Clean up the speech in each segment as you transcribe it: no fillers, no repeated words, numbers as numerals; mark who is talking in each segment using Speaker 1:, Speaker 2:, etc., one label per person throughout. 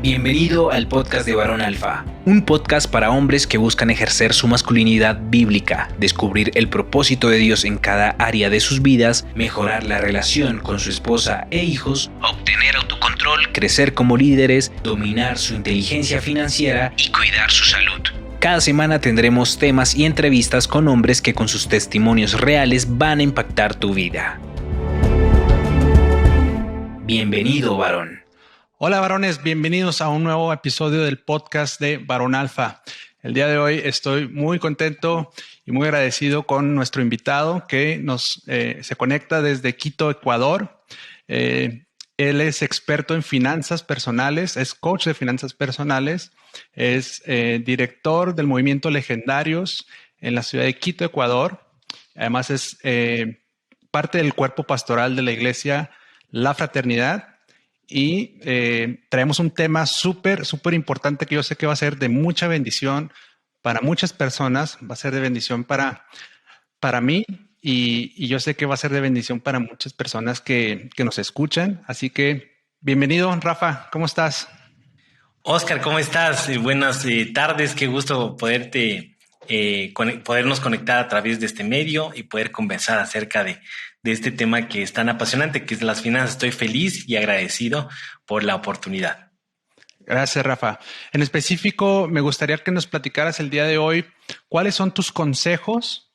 Speaker 1: Bienvenido al podcast de Varón Alfa, un podcast para hombres que buscan ejercer su masculinidad bíblica, descubrir el propósito de Dios en cada área de sus vidas, mejorar la relación con su esposa e hijos, obtener autocontrol, crecer como líderes, dominar su inteligencia financiera y cuidar su salud. Cada semana tendremos temas y entrevistas con hombres que con sus testimonios reales van a impactar tu vida. Bienvenido, varón.
Speaker 2: Hola varones, bienvenidos a un nuevo episodio del podcast de Varón Alfa. El día de hoy estoy muy contento y muy agradecido con nuestro invitado que se conecta desde Quito, Ecuador. Él es experto en finanzas personales, es coach de finanzas personales, es director del movimiento Legendarios en la ciudad de Quito, Ecuador. Además es parte del cuerpo pastoral de la iglesia La Fraternidad. Y traemos un tema súper importante que yo sé que va a ser de mucha bendición para muchas personas, va a ser de bendición para mí y yo sé que va a ser de bendición para muchas personas que nos escuchan. Así que bienvenido, Rafa, ¿cómo estás?
Speaker 3: Oscar, ¿cómo estás? Buenas tardes, qué gusto podernos conectar a través de este medio y poder conversar acerca de este tema que es tan apasionante, que es las finanzas. Estoy feliz y agradecido por la oportunidad.
Speaker 2: Gracias, Rafa. En específico, me gustaría que nos platicaras el día de hoy cuáles son tus consejos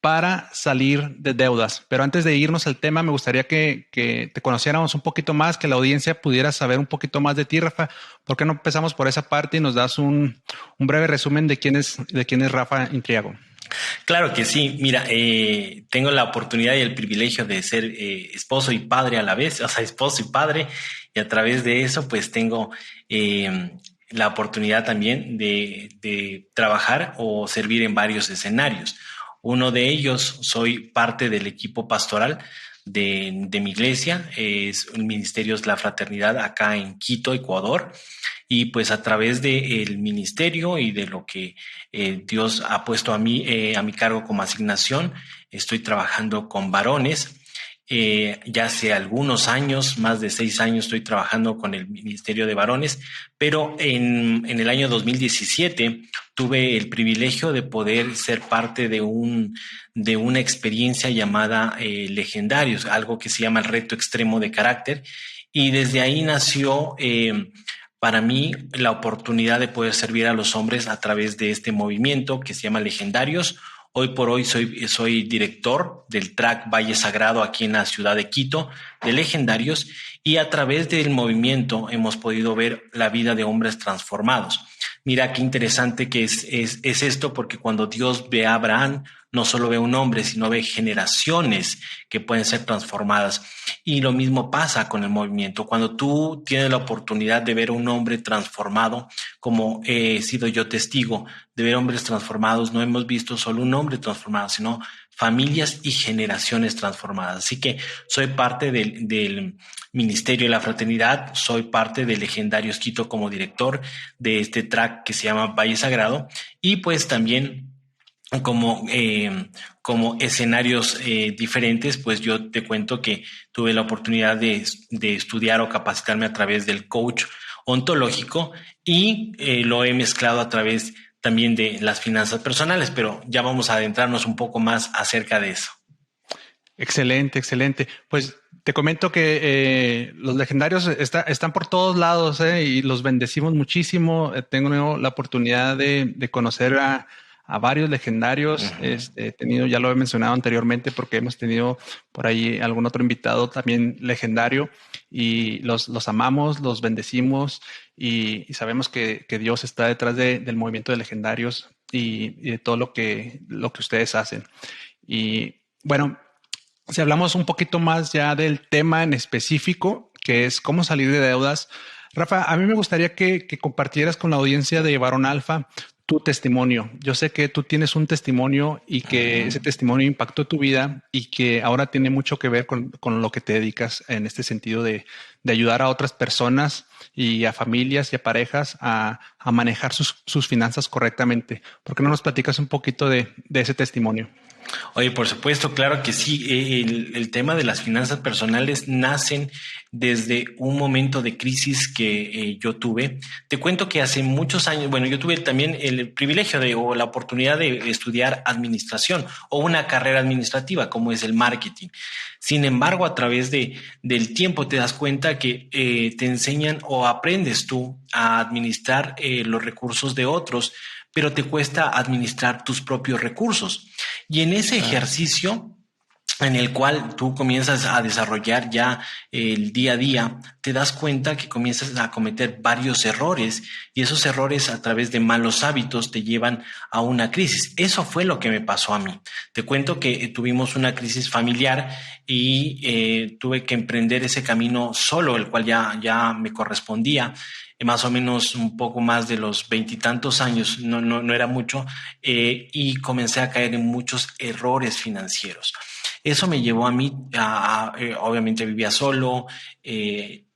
Speaker 2: para salir de deudas. Pero antes de irnos al tema, me gustaría que te conociéramos un poquito más, que la audiencia pudiera saber un poquito más de ti, Rafa. ¿Por qué no empezamos por esa parte y nos das un breve resumen de quién es Rafa Intriago?
Speaker 3: Claro que sí. Mira, tengo la oportunidad y el privilegio de ser esposo y padre a la vez, o sea, esposo y padre, y a través de eso, pues tengo la oportunidad también de trabajar o servir en varios escenarios. Uno de ellos, soy parte del equipo pastoral de mi iglesia, es el ministerio es La Fraternidad acá en Quito, Ecuador. Y pues a través del ministerio y de lo que Dios ha puesto a mi cargo como asignación, estoy trabajando con varones. Ya hace algunos años, más de 6 años, estoy trabajando con el Ministerio de Varones, pero en el año 2017 tuve el privilegio de poder ser parte de una experiencia llamada Legendarios, algo que se llama el reto extremo de carácter, y desde ahí nació para mí la oportunidad de poder servir a los hombres a través de este movimiento que se llama Legendarios. Hoy por hoy soy director del track Valle Sagrado aquí en la ciudad de Quito, de Legendarios, y a través del movimiento hemos podido ver la vida de hombres transformados. Mira qué interesante que es esto, porque cuando Dios ve a Abraham, no solo ve un hombre, sino ve generaciones que pueden ser transformadas. Y lo mismo pasa con el movimiento. Cuando tú tienes la oportunidad de ver a un hombre transformado, como he sido yo testigo de ver hombres transformados, no hemos visto solo un hombre transformado, sino familias y generaciones transformadas. Así que soy parte del Ministerio de la Fraternidad, soy parte de Legendarios Quito como director de este track que se llama Valle Sagrado, y pues también como escenarios diferentes, pues yo te cuento que tuve la oportunidad de estudiar o capacitarme a través del coach ontológico y lo he mezclado a través también de las finanzas personales, pero ya vamos a adentrarnos un poco más acerca de eso.
Speaker 2: Excelente. Pues te comento que los Legendarios están por todos lados y los bendecimos muchísimo. Tengo la oportunidad de conocer a varios legendarios. He tenido, ya lo he mencionado anteriormente, porque hemos tenido por ahí algún otro invitado también legendario y los amamos, los bendecimos y sabemos que Dios está detrás del movimiento de legendarios y de todo lo que ustedes hacen. Y bueno, si hablamos un poquito más ya del tema en específico, que es cómo salir de deudas, Rafa, a mí me gustaría que compartieras con la audiencia de Varón Alfa tu testimonio. Yo sé que tú tienes un testimonio y que ese testimonio impactó tu vida y que ahora tiene mucho que ver con lo que te dedicas en este sentido de ayudar a otras personas y a familias y a parejas a manejar sus finanzas correctamente. ¿Por qué no nos platicas un poquito de ese testimonio?
Speaker 3: Oye, por supuesto, claro que sí. El tema de las finanzas personales nacen desde un momento de crisis que yo tuve. Te cuento que hace muchos años, bueno, yo tuve también el privilegio o la oportunidad de estudiar administración o una carrera administrativa como es el marketing. Sin embargo, a través del tiempo te das cuenta que te enseñan o aprendes tú a administrar los recursos de otros, pero te cuesta administrar tus propios recursos. Y en ese ejercicio en el cual tú comienzas a desarrollar ya el día a día, te das cuenta que comienzas a cometer varios errores y esos errores a través de malos hábitos te llevan a una crisis. Eso fue lo que me pasó a mí. Te cuento que tuvimos una crisis familiar y tuve que emprender ese camino solo, el cual ya me correspondía. Más o menos un poco más de los 20 y tantos años, no era mucho, y comencé a caer en muchos errores financieros. Eso me llevó a mí, obviamente vivía solo,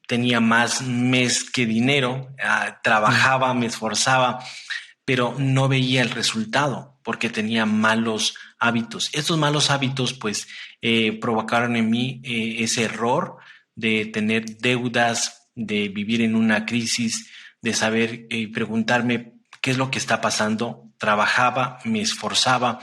Speaker 3: tenía más mes que dinero, trabajaba, me esforzaba, pero no veía el resultado porque tenía malos hábitos. Estos malos hábitos pues provocaron en mí ese error de tener deudas, de vivir en una crisis, de saber preguntarme qué es lo que está pasando. Trabajaba, me esforzaba,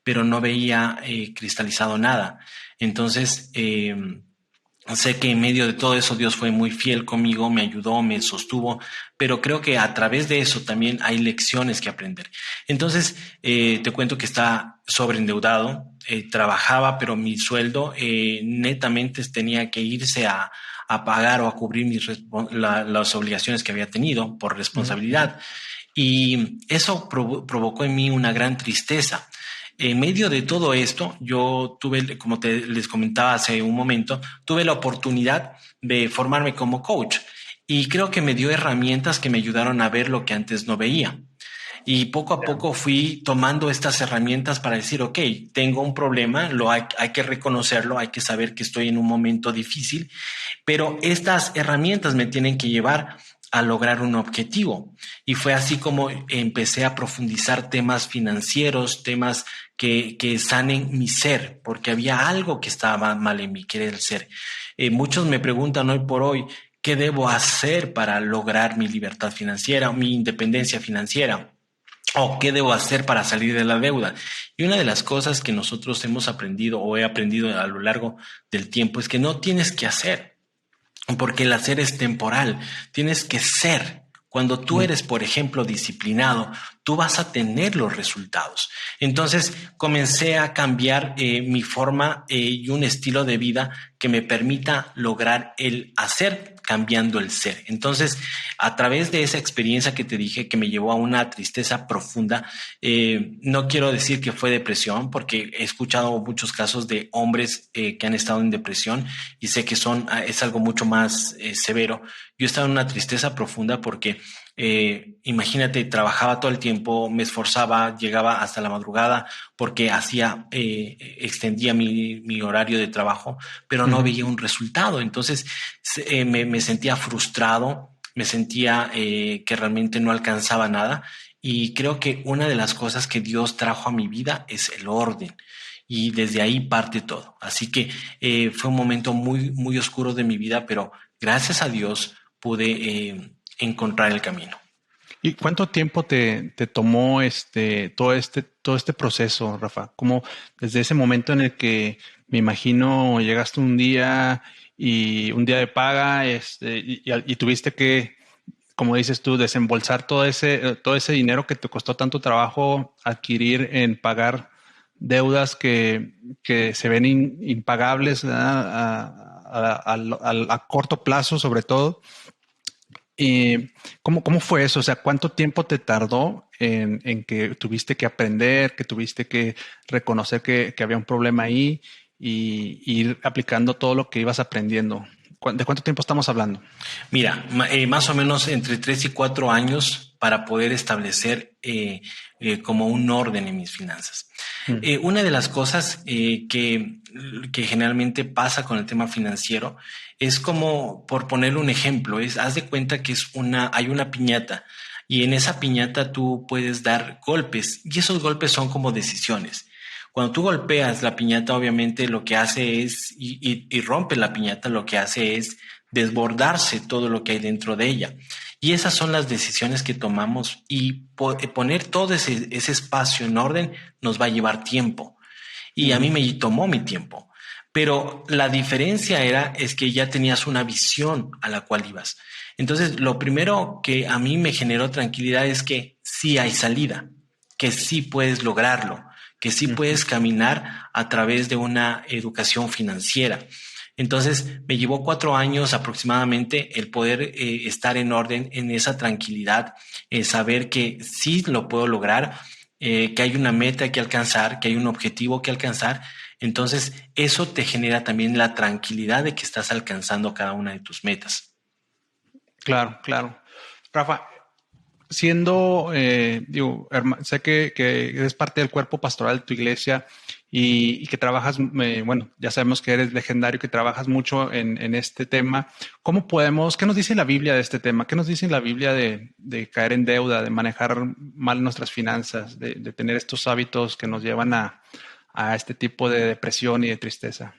Speaker 3: pero no veía cristalizado nada. Entonces, sé que en medio de todo eso Dios fue muy fiel conmigo, me ayudó, me sostuvo, pero creo que a través de eso también hay lecciones que aprender. Entonces, te cuento que está sobreendeudado, trabajaba, pero mi sueldo netamente tenía que irse a pagar o a cubrir las obligaciones que había tenido por responsabilidad. Y eso provocó en mí una gran tristeza. En medio de todo esto, yo tuve, como les comentaba hace un momento, tuve la oportunidad de formarme como coach y creo que me dio herramientas que me ayudaron a ver lo que antes no veía. Y poco a poco fui tomando estas herramientas para decir, ok, tengo un problema, hay que reconocerlo, hay que saber que estoy en un momento difícil, pero estas herramientas me tienen que llevar a lograr un objetivo. Y fue así como empecé a profundizar temas financieros, temas que sanen mi ser, porque había algo que estaba mal en mí, que era el ser. Muchos me preguntan hoy por hoy, ¿qué debo hacer para lograr mi libertad financiera, mi independencia financiera? ¿O qué debo hacer para salir de la deuda? Y una de las cosas que nosotros hemos aprendido o he aprendido a lo largo del tiempo es que no tienes que hacer, porque el hacer es temporal. Tienes que ser. Cuando tú eres, por ejemplo, disciplinado, tú vas a tener los resultados. Entonces comencé a cambiar mi forma y un estilo de vida que me permita lograr el hacer cambiando el ser. Entonces, a través de esa experiencia que te dije que me llevó a una tristeza profunda, no quiero decir que fue depresión, porque he escuchado muchos casos de hombres que han estado en depresión y sé que es algo mucho más severo. Yo estaba en una tristeza profunda porque imagínate, trabajaba todo el tiempo, me esforzaba, llegaba hasta la madrugada porque extendía mi horario de trabajo, pero no veía un resultado. Entonces me sentía frustrado, me sentía que realmente no alcanzaba nada. Y creo que una de las cosas que Dios trajo a mi vida es el orden. Y desde ahí parte todo. Así que fue un momento muy, muy oscuro de mi vida, pero gracias a Dios pude encontrar el camino.
Speaker 2: ¿Y cuánto tiempo te tomó todo este proceso, Rafa? Como desde ese momento en el que me imagino llegaste un día de paga, y tuviste que, como dices tú, desembolsar todo ese dinero que te costó tanto trabajo adquirir en pagar deudas que se ven impagables, a corto plazo, sobre todo. ¿Cómo fue eso? O sea, ¿cuánto tiempo te tardó en que tuviste que aprender, que tuviste que reconocer que había un problema ahí y ir aplicando todo lo que ibas aprendiendo? ¿De cuánto tiempo estamos hablando?
Speaker 3: Mira, más o menos entre 3 y 4 años para poder establecer como un orden en mis finanzas. Una de las cosas que generalmente pasa con el tema financiero es como, por ponerle un ejemplo, haz de cuenta que hay una piñata y en esa piñata tú puedes dar golpes y esos golpes son como decisiones. Cuando tú golpeas la piñata, obviamente lo que hace es, y rompe la piñata, lo que hace es desbordarse todo lo que hay dentro de ella. Y esas son las decisiones que tomamos y poner todo ese espacio en orden nos va a llevar tiempo. Y a mí me tomó mi tiempo. Pero la diferencia es que ya tenías una visión a la cual ibas. Entonces, lo primero que a mí me generó tranquilidad es que sí hay salida, que sí puedes lograrlo, que sí puedes caminar a través de una educación financiera. Entonces, me llevó 4 años aproximadamente el poder estar en orden, en esa tranquilidad, saber que sí lo puedo lograr, que hay una meta que alcanzar, que hay un objetivo que alcanzar. Entonces, eso te genera también la tranquilidad de que estás alcanzando cada una de tus metas.
Speaker 2: Claro, claro. Rafa, siendo, sé que eres parte del cuerpo pastoral de tu iglesia y que trabajas, bueno, ya sabemos que eres legendario, que trabajas mucho en este tema. ¿Qué nos dice la Biblia de este tema? ¿Qué nos dice la Biblia de caer en deuda, de manejar mal nuestras finanzas, de tener estos hábitos que nos llevan a este tipo de depresión y de tristeza?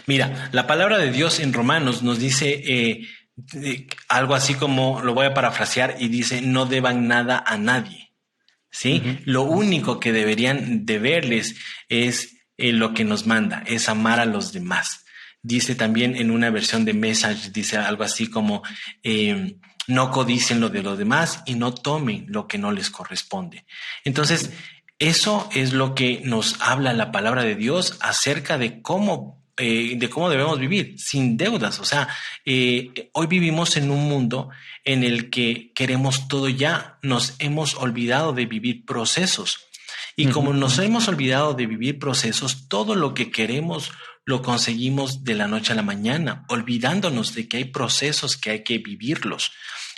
Speaker 3: Mira, la palabra de Dios en Romanos nos dice algo así como, lo voy a parafrasear, y dice, no deban nada a nadie, ¿sí? Lo único que deberían deberles es lo que nos manda, es amar a los demás. Dice también en una versión de Message, dice algo así como, no codicien lo de los demás y no tomen lo que no les corresponde. Entonces, eso es lo que nos habla la palabra de Dios acerca de cómo debemos vivir sin deudas. O sea, hoy vivimos en un mundo en el que queremos todo ya. Nos hemos olvidado de vivir procesos. Y como nos hemos olvidado de vivir procesos, todo lo que queremos lo conseguimos de la noche a la mañana, olvidándonos de que hay procesos que hay que vivirlos.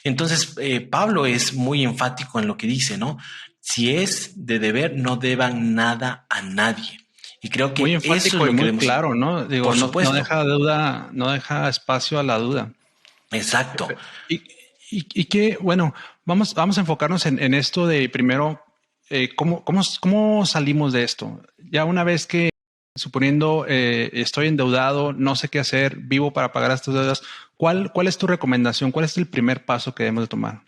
Speaker 3: Entonces, Pablo es muy enfático en lo que dice, ¿no? Si es de deber, no deban nada a nadie. Y creo que
Speaker 2: muy enfático
Speaker 3: eso es lo
Speaker 2: y muy
Speaker 3: que
Speaker 2: claro, ¿no? Digo,
Speaker 3: por supuesto.
Speaker 2: No deja duda, no deja espacio a la duda.
Speaker 3: Exacto.
Speaker 2: Y que, bueno, vamos a enfocarnos en esto de primero, ¿cómo salimos de esto? Ya una vez que, suponiendo estoy endeudado, no sé qué hacer, vivo para pagar estas deudas, ¿cuál es tu recomendación? ¿Cuál es el primer paso que debemos de tomar?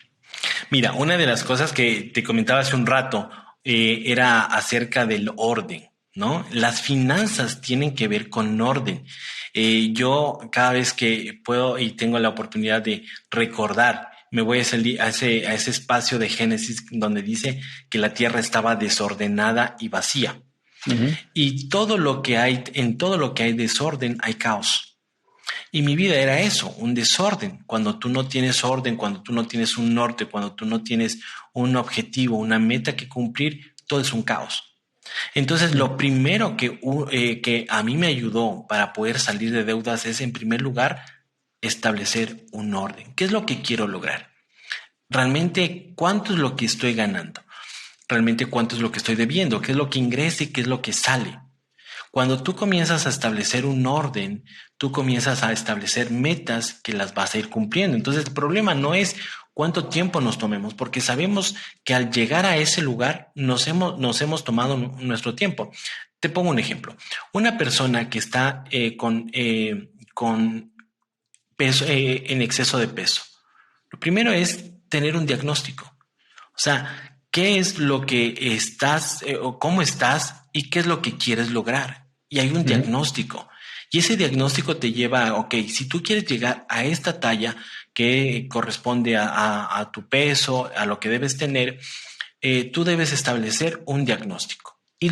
Speaker 3: Mira, una de las cosas que te comentaba hace un rato era acerca del orden, ¿no? Las finanzas tienen que ver con orden. Yo cada vez que puedo y tengo la oportunidad de recordar, me voy a salir a ese espacio de Génesis donde dice que la tierra estaba desordenada y vacía. Y todo lo que hay, en todo lo que hay desorden, hay caos. Y mi vida era eso, un desorden. Cuando tú no tienes orden, cuando tú no tienes un norte, cuando tú no tienes un objetivo, una meta que cumplir, todo es un caos. Entonces, lo primero que a mí me ayudó para poder salir de deudas es, en primer lugar, establecer un orden. ¿Qué es lo que quiero lograr? Realmente, ¿cuánto es lo que estoy ganando? Realmente, ¿cuánto es lo que estoy debiendo? ¿Qué es lo que ingresa y qué es lo que sale? Cuando tú comienzas a establecer un orden, tú comienzas a establecer metas que las vas a ir cumpliendo. Entonces, el problema no es cuánto tiempo nos tomemos, porque sabemos que al llegar a ese lugar nos hemos tomado nuestro tiempo. Te pongo un ejemplo. Una persona que está con peso, en exceso de peso. Lo primero es tener un diagnóstico. O sea, ¿qué es lo que estás o cómo estás y qué es lo que quieres lograr? Y hay un diagnóstico. Y ese diagnóstico te lleva a, ok, si tú quieres llegar a esta talla que corresponde a tu peso, a lo que debes tener, tú debes establecer un diagnóstico. Y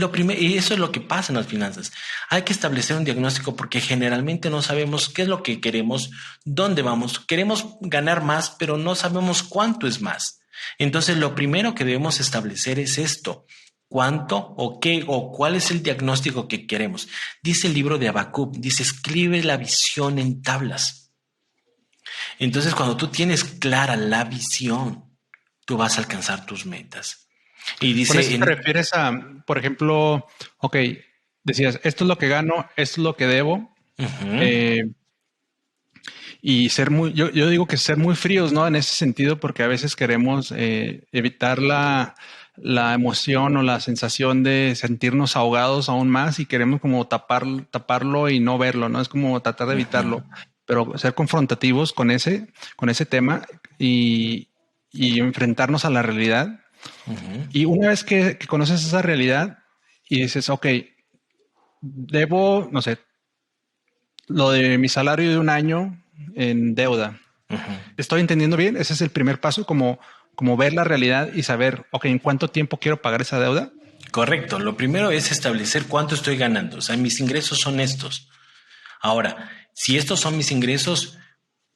Speaker 3: eso es lo que pasa en las finanzas. Hay que establecer un diagnóstico porque generalmente no sabemos qué es lo que queremos, dónde vamos. Queremos ganar más, pero no sabemos cuánto es más. Entonces, lo primero que debemos establecer es esto. ¿Cuánto o qué o cuál es el diagnóstico que queremos? Dice el libro de Habacuc, dice, escribe la visión en tablas. Entonces, cuando tú tienes clara la visión, tú vas a alcanzar tus metas. Y dice,
Speaker 2: ¿con eso te refieres a, por ejemplo, ok, decías, esto es lo que gano, esto es lo que debo? Y ser yo digo que ser muy fríos, ¿no? En ese sentido, porque a veces queremos evitar la la emoción o la sensación de sentirnos ahogados aún más y queremos como taparlo y no verlo, ¿no? Es como tratar de evitarlo, pero ser confrontativos con ese tema y enfrentarnos a la realidad. Y una vez que conoces esa realidad y dices, ok, debo, no sé, lo de mi salario de un año en deuda. ¿Estoy entendiendo bien? Ese es el primer paso, como ver la realidad y saber, ok, ¿en cuánto tiempo quiero pagar esa deuda?
Speaker 3: Correcto. Lo primero es establecer cuánto estoy ganando. O sea, mis ingresos son estos. Ahora, si estos son mis ingresos,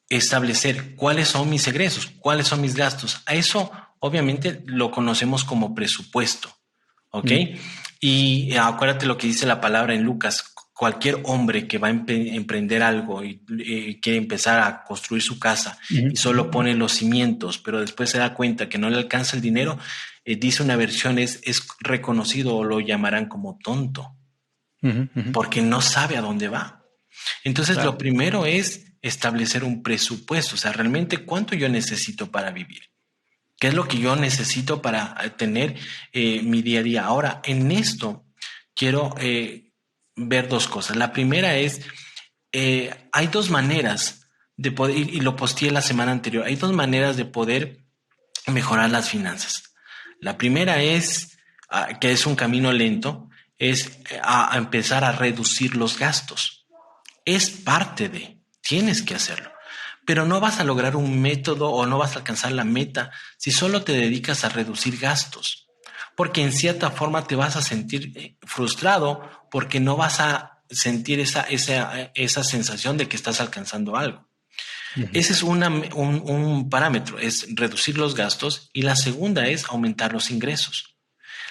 Speaker 3: establecer cuáles son mis egresos, cuáles son mis gastos. A eso, obviamente, lo conocemos como presupuesto. ¿Ok? Y acuérdate lo que dice la palabra en Lucas. Cualquier hombre que va a emprender algo y quiere empezar a construir su casa y solo pone los cimientos, pero después se da cuenta que no le alcanza el dinero, dice una versión, es reconocido o lo llamarán como tonto, porque no sabe a dónde va. Entonces, claro, lo primero es establecer un presupuesto, o sea, realmente cuánto yo necesito para vivir. ¿Qué es lo que yo necesito para tener mi día a día? Ahora, en esto quiero ver dos cosas. La primera es, hay dos maneras de poder, y lo posteé la semana anterior, hay dos maneras de poder mejorar las finanzas. La primera es, que es un camino lento, es a empezar a reducir los gastos. Es parte de, tienes que hacerlo. Pero no vas a lograr un método o no vas a alcanzar la meta si solo te dedicas a reducir gastos, porque en cierta forma te vas a sentir frustrado porque no vas a sentir esa sensación de que estás alcanzando algo. Ese es un parámetro, es reducir los gastos, y la segunda es aumentar los ingresos.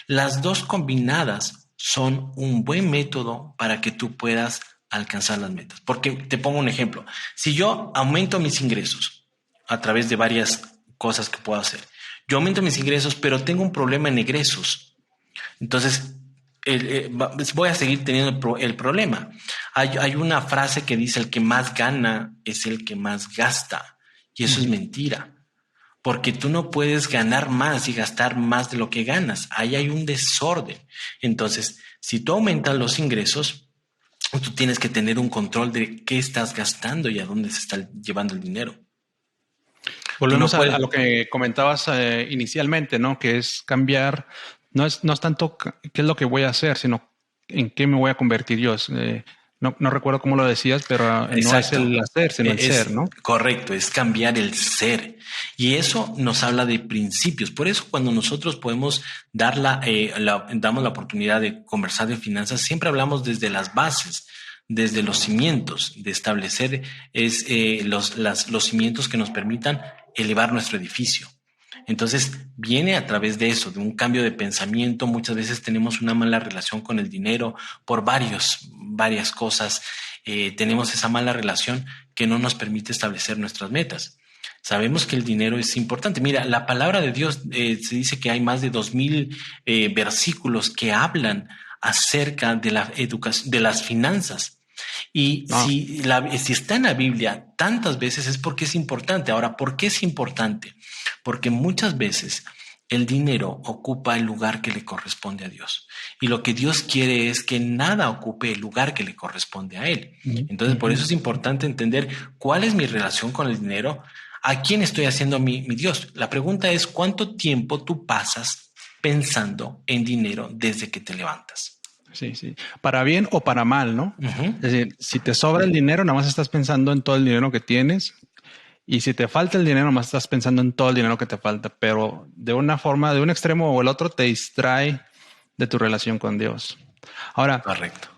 Speaker 3: Las dos combinadas son un buen método para que tú puedas alcanzar las metas. Porque te pongo un ejemplo. Si yo aumento mis ingresos a través de varias cosas que puedo hacer, yo aumento mis ingresos, pero tengo un problema en egresos, entonces voy a seguir teniendo el problema. Hay una frase que dice: el que más gana es el que más gasta, y eso es mentira, porque tú no puedes ganar más y gastar más de lo que ganas. Ahí hay un desorden. Entonces, si tú aumentas los ingresos, tú tienes que tener un control de qué estás gastando y a dónde se está llevando el dinero.
Speaker 2: Volvemos a lo que comentabas inicialmente, ¿no? Que es cambiar, no es tanto qué es lo que voy a hacer, sino en qué me voy a convertir yo. No recuerdo cómo lo decías, pero no es el hacer, sino el ser, ¿no?
Speaker 3: Correcto, es cambiar el ser. Y eso nos habla de principios. Por eso cuando nosotros podemos damos la oportunidad de conversar de finanzas, siempre hablamos desde las bases, desde los cimientos, de establecer los cimientos que nos permitan elevar nuestro edificio. Entonces viene a través de eso, de un cambio de pensamiento. Muchas veces tenemos una mala relación con el dinero por varias cosas. Tenemos esa mala relación que no nos permite establecer nuestras metas. Sabemos que el dinero es importante. Mira, la palabra de Dios se dice que hay más de 2000 versículos que hablan acerca de la educación, de las finanzas. Y si está en la Biblia tantas veces es porque es importante. Ahora, ¿por qué es importante? Porque muchas veces el dinero ocupa el lugar que le corresponde a Dios. Y lo que Dios quiere es que nada ocupe el lugar que le corresponde a Él. Entonces, por eso es importante entender cuál es mi relación con el dinero, a quién estoy haciendo mi Dios. La pregunta es: ¿cuánto tiempo tú pasas pensando en dinero desde que te levantas?
Speaker 2: Sí. Para bien o para mal, ¿no? Es decir, si te sobra el dinero, nada más estás pensando en todo el dinero que tienes. Y si te falta el dinero, nada más estás pensando en todo el dinero que te falta. Pero de una forma, de un extremo o el otro, te distrae de tu relación con Dios. Ahora,
Speaker 3: correcto.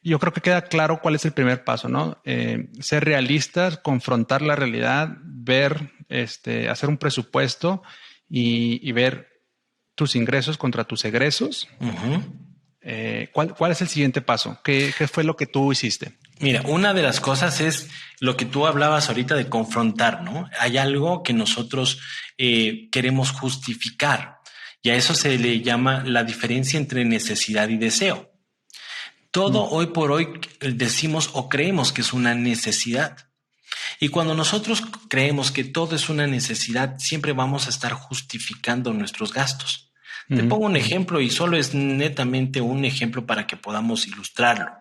Speaker 2: Yo creo que queda claro cuál es el primer paso, ¿no? Ser realistas, confrontar la realidad, ver, hacer un presupuesto y ver tus ingresos contra tus egresos. ¿Cuál es el siguiente paso? ¿Qué fue lo que tú hiciste?
Speaker 3: Mira, una de las cosas es lo que tú hablabas ahorita de confrontar, ¿no? Hay algo que nosotros queremos justificar, y a eso se le llama la diferencia entre necesidad y deseo. Todo hoy por hoy decimos o creemos que es una necesidad. Y cuando nosotros creemos que todo es una necesidad, siempre vamos a estar justificando nuestros gastos. Te pongo un ejemplo y solo es netamente un ejemplo para que podamos ilustrarlo.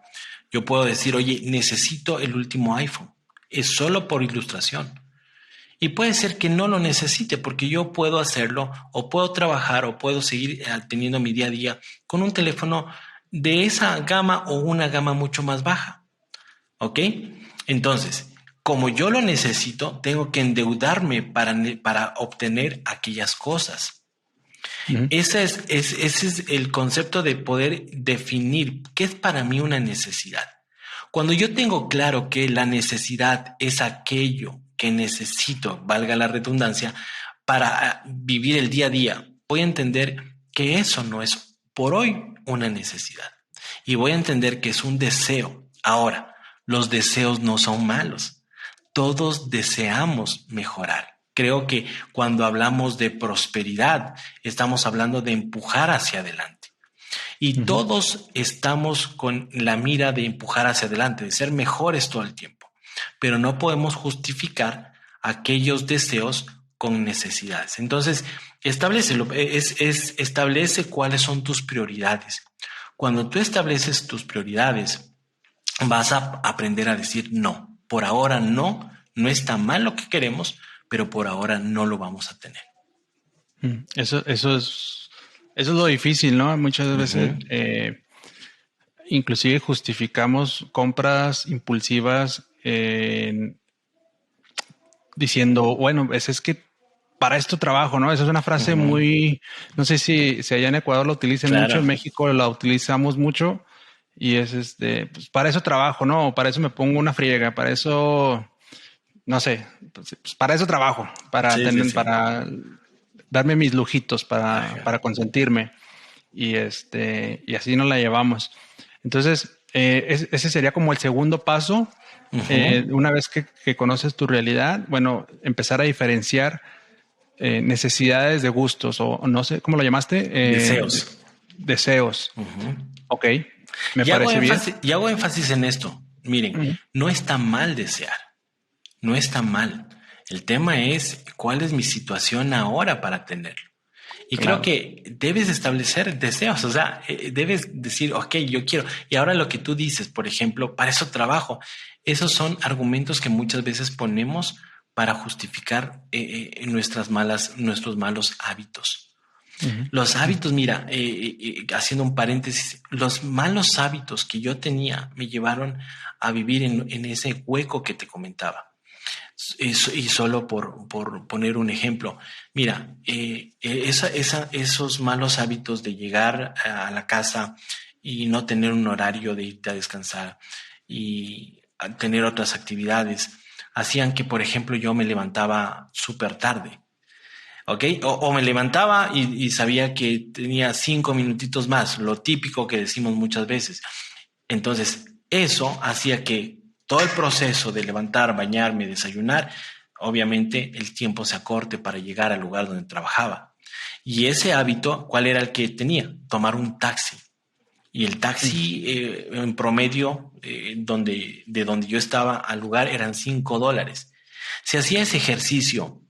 Speaker 3: Yo puedo decir, oye, necesito el último iPhone. Es solo por ilustración. Y puede ser que no lo necesite porque yo puedo hacerlo o puedo trabajar o puedo seguir teniendo mi día a día con un teléfono de esa gama o una gama mucho más baja. ¿Ok? Entonces, como yo lo necesito, tengo que endeudarme para obtener aquellas cosas.
Speaker 2: Ujú.
Speaker 3: Ese es el concepto de poder definir qué es para mí una necesidad. Cuando yo tengo claro que la necesidad es aquello que necesito, valga la redundancia, para vivir el día a día, voy a entender que eso no es por hoy una necesidad. Y voy a entender que es un deseo. Ahora, los deseos no son malos. Todos deseamos mejorar. Creo que cuando hablamos de prosperidad, estamos hablando de empujar hacia adelante. Y
Speaker 2: Ujú.
Speaker 3: todos estamos con la mira de empujar hacia adelante, de ser mejores todo el tiempo. Pero no podemos justificar aquellos deseos con necesidades. Entonces, establece cuáles son tus prioridades. Cuando tú estableces tus prioridades, vas a aprender a decir no. Por ahora no, no está mal lo que queremos, pero por ahora no lo vamos a tener.
Speaker 2: Eso es lo difícil, ¿no? Muchas veces,
Speaker 3: Ujú.
Speaker 2: inclusive justificamos compras impulsivas diciendo, bueno, es que para esto trabajo, ¿no? Esa es una frase
Speaker 3: Ujú.
Speaker 2: muy, no sé si allá en Ecuador lo utilicen mucho,
Speaker 3: Claro,
Speaker 2: en México la utilizamos mucho y es pues para eso trabajo, ¿no? Para eso me pongo una friega, para eso, no sé, pues para eso trabajo,
Speaker 3: sí, sí, sí.
Speaker 2: para darme mis lujitos,
Speaker 3: Ajá.
Speaker 2: para consentirme y así nos la llevamos. Entonces, ese sería como el segundo paso.
Speaker 3: Ujú.
Speaker 2: Una vez que conoces tu realidad, bueno, empezar a diferenciar necesidades de gustos o no sé, ¿cómo lo llamaste?
Speaker 3: Deseos.
Speaker 2: Deseos.
Speaker 3: Ujú.
Speaker 2: Ok, me parece bien.
Speaker 3: Y hago énfasis en esto. Miren,
Speaker 2: Ujú.
Speaker 3: no está mal desear, no está mal. El tema es cuál es mi situación ahora para tenerlo. Y creo
Speaker 2: Claro.
Speaker 3: que debes establecer deseos, o sea, debes decir, ok, yo quiero. Y ahora lo que tú dices, por ejemplo, para eso trabajo. Esos son argumentos que muchas veces ponemos para justificar nuestros malos hábitos.
Speaker 2: Ujú.
Speaker 3: Los hábitos, mira, haciendo un paréntesis, los malos hábitos que yo tenía me llevaron a vivir en ese hueco que te comentaba. Y solo por poner un ejemplo, mira, esos malos hábitos de llegar a la casa y no tener un horario de irte a descansar y a tener otras actividades, hacían que, por ejemplo, yo me levantaba súper tarde. ¿Ok? O me levantaba y sabía que tenía 5 minutitos más, lo típico que decimos muchas veces. Entonces, eso hacía que todo el proceso de levantar, bañarme, desayunar, obviamente el tiempo se acorte para llegar al lugar donde trabajaba. Y ese hábito, ¿cuál era el que tenía? Tomar un taxi. Y el
Speaker 2: Ujú.
Speaker 3: taxi, en promedio, de donde yo estaba al lugar, eran $5. Si hacía ese ejercicio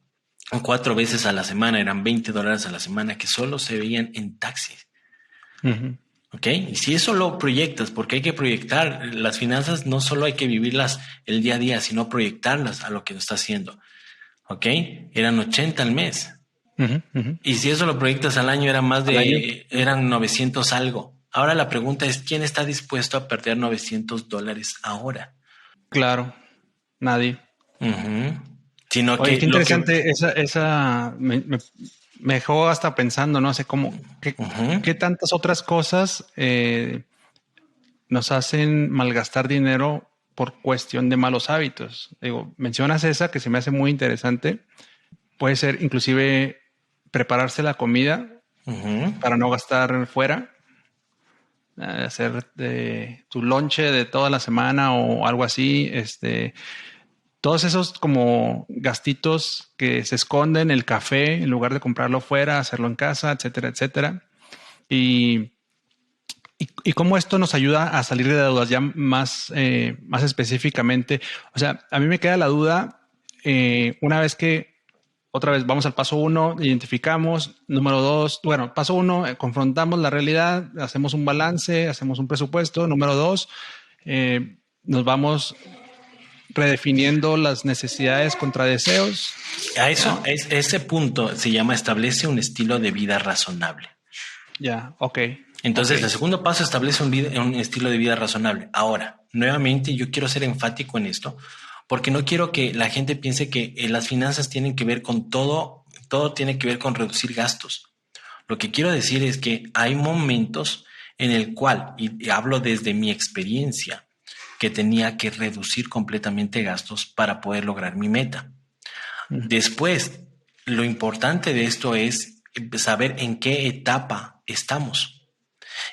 Speaker 3: 4 veces a la semana, eran $20 a la semana que solo se veían en taxis.
Speaker 2: Ujú.
Speaker 3: ¿Ok? Y si eso lo proyectas, porque hay que proyectar las finanzas, no solo hay que vivirlas el día a día, sino proyectarlas a lo que está haciendo. ¿Ok? Eran 80 al mes.
Speaker 2: Ujú. Ujú.
Speaker 3: Y si eso lo proyectas al año,
Speaker 2: Al año.
Speaker 3: eran 900 algo. Ahora la pregunta es, ¿quién está dispuesto a perder $900 ahora?
Speaker 2: Claro, nadie.
Speaker 3: Ujú. Sino
Speaker 2: Oye,
Speaker 3: que
Speaker 2: qué
Speaker 3: lo que...
Speaker 2: interesante, me dejó hasta pensando, no sé
Speaker 3: Ujú.
Speaker 2: qué tantas otras cosas nos hacen malgastar dinero por cuestión de malos hábitos. Digo, mencionas esa que se me hace muy interesante. Puede ser inclusive prepararse la comida
Speaker 3: Ujú.
Speaker 2: para no gastar fuera, hacer tu lonche de toda la semana o algo así. Todos esos como gastitos que se esconden, el café, en lugar de comprarlo fuera, hacerlo en casa, etcétera, etcétera. Y, y cómo esto nos ayuda a salir de deudas ya más específicamente. O sea, a mí me queda la duda una vez que otra vez, vamos al paso 1, identificamos. Número 2, bueno, paso 1, confrontamos la realidad, hacemos un balance, hacemos un presupuesto. Número 2, nos vamos redefiniendo las necesidades contra deseos.
Speaker 3: A eso, ese punto se llama establece un estilo de vida razonable.
Speaker 2: Ya, ok.
Speaker 3: Entonces, el segundo paso establece un estilo de vida razonable. Ahora, nuevamente, yo quiero ser enfático en esto, porque no quiero que la gente piense que las finanzas tienen que ver con todo tiene que ver con reducir gastos. Lo que quiero decir es que hay momentos en el cual, y hablo desde mi experiencia, que tenía que reducir completamente gastos para poder lograr mi meta. Después, lo importante de esto es saber en qué etapa estamos.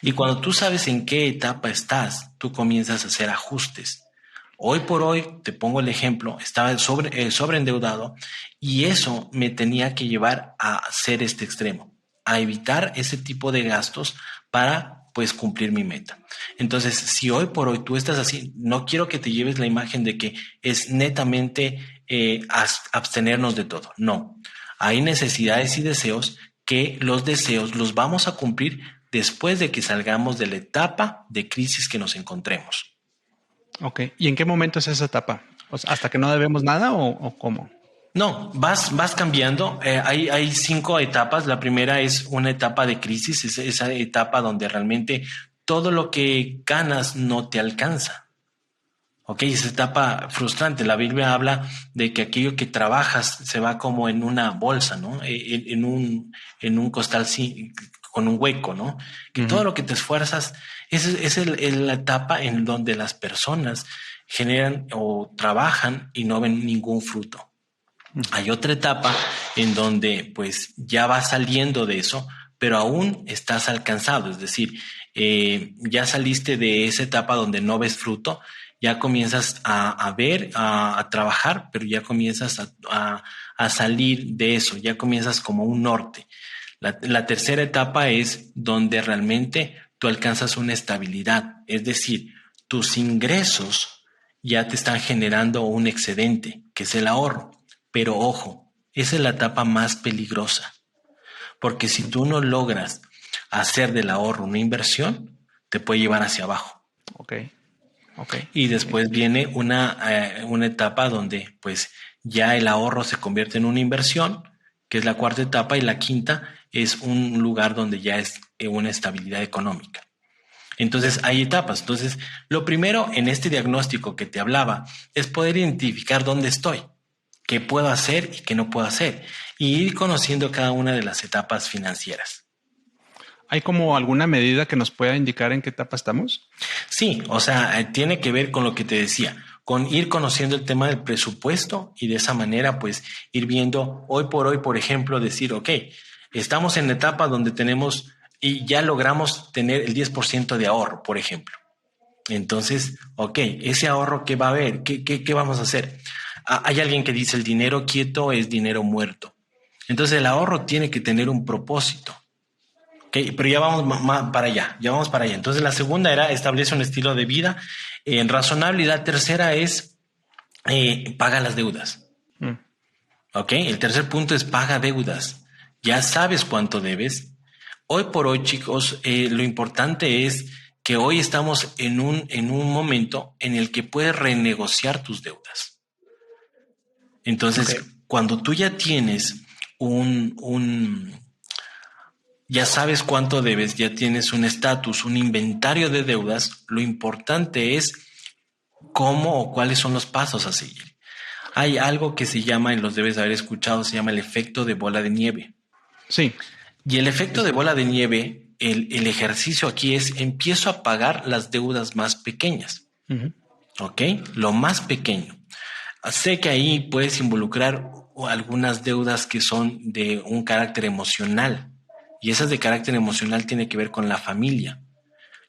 Speaker 3: Y cuando tú sabes en qué etapa estás, tú comienzas a hacer ajustes. Hoy por hoy, te pongo el ejemplo, estaba sobreendeudado y eso me tenía que llevar a hacer este extremo, a evitar ese tipo de gastos para pues cumplir mi meta. Entonces, si hoy por hoy tú estás así, no quiero que te lleves la imagen de que es netamente abstenernos de todo. No, hay necesidades y deseos que los deseos los vamos a cumplir después de que salgamos de la etapa de crisis que nos encontremos.
Speaker 2: Ok. ¿Y en qué momento es esa etapa? O sea, ¿hasta que no debemos nada o cómo?
Speaker 3: No, vas cambiando. Hay 5 etapas. La primera es una etapa de crisis, es esa etapa donde realmente todo lo que ganas no te alcanza. Ok, esa etapa frustrante. La Biblia habla de que aquello que trabajas se va como en una bolsa, ¿no? En un costal con un hueco, ¿no? Que todo lo que te esfuerzas es la etapa en donde las personas generan o trabajan y no ven ningún fruto. Hay otra etapa en donde pues ya vas saliendo de eso, pero aún estás alcanzado, es decir, ya saliste de esa etapa donde no ves fruto, ya comienzas a ver, a trabajar, pero ya comienzas a salir de eso, ya comienzas como un norte. La tercera etapa es donde realmente tú alcanzas una estabilidad, es decir, tus ingresos ya te están generando un excedente, que es el ahorro. Pero ojo, esa es la etapa más peligrosa, porque si tú no logras hacer del ahorro una inversión, te puede llevar hacia abajo.
Speaker 2: Ok.
Speaker 3: Y después viene una etapa donde pues ya el ahorro se convierte en una inversión, que es la cuarta etapa, y la quinta es un lugar donde ya es una estabilidad económica. Entonces hay etapas. Entonces, lo primero en este diagnóstico que te hablaba es poder identificar dónde estoy, qué puedo hacer y qué no puedo hacer, y ir conociendo cada una de las etapas financieras.
Speaker 2: ¿Hay como alguna medida que nos pueda indicar en qué etapa estamos?
Speaker 3: Sí, o sea, tiene que ver con lo que te decía, con ir conociendo el tema del presupuesto y de esa manera, pues, ir viendo hoy por hoy, por ejemplo, decir, ok, estamos en la etapa donde tenemos y ya logramos tener el 10% de ahorro, por ejemplo. Entonces, ok, ese ahorro, ¿qué va a haber? ¿Qué vamos a hacer? Hay alguien que dice el dinero quieto es dinero muerto. Entonces, el ahorro tiene que tener un propósito. Okay, pero ya vamos para allá, Entonces, la segunda era establece un estilo de vida razonable y la tercera es paga las deudas. Ok, el tercer punto es paga deudas. Ya sabes cuánto debes. Hoy por hoy, chicos, lo importante es que hoy estamos en un momento en el que puedes renegociar tus deudas. Entonces, cuando tú ya tienes ya sabes cuánto debes, ya tienes un estatus, un inventario de deudas, lo importante es cómo o cuáles son los pasos a seguir. Hay algo que se llama, y los debes haber escuchado, se llama el efecto de bola de nieve.
Speaker 2: Sí.
Speaker 3: Y el efecto de bola de nieve, el ejercicio aquí es, empiezo a pagar las deudas más pequeñas. ¿Ok? Lo más pequeño. Sé que ahí puedes involucrar algunas deudas que son de un carácter emocional. Y esas de carácter emocional tiene que ver con la familia.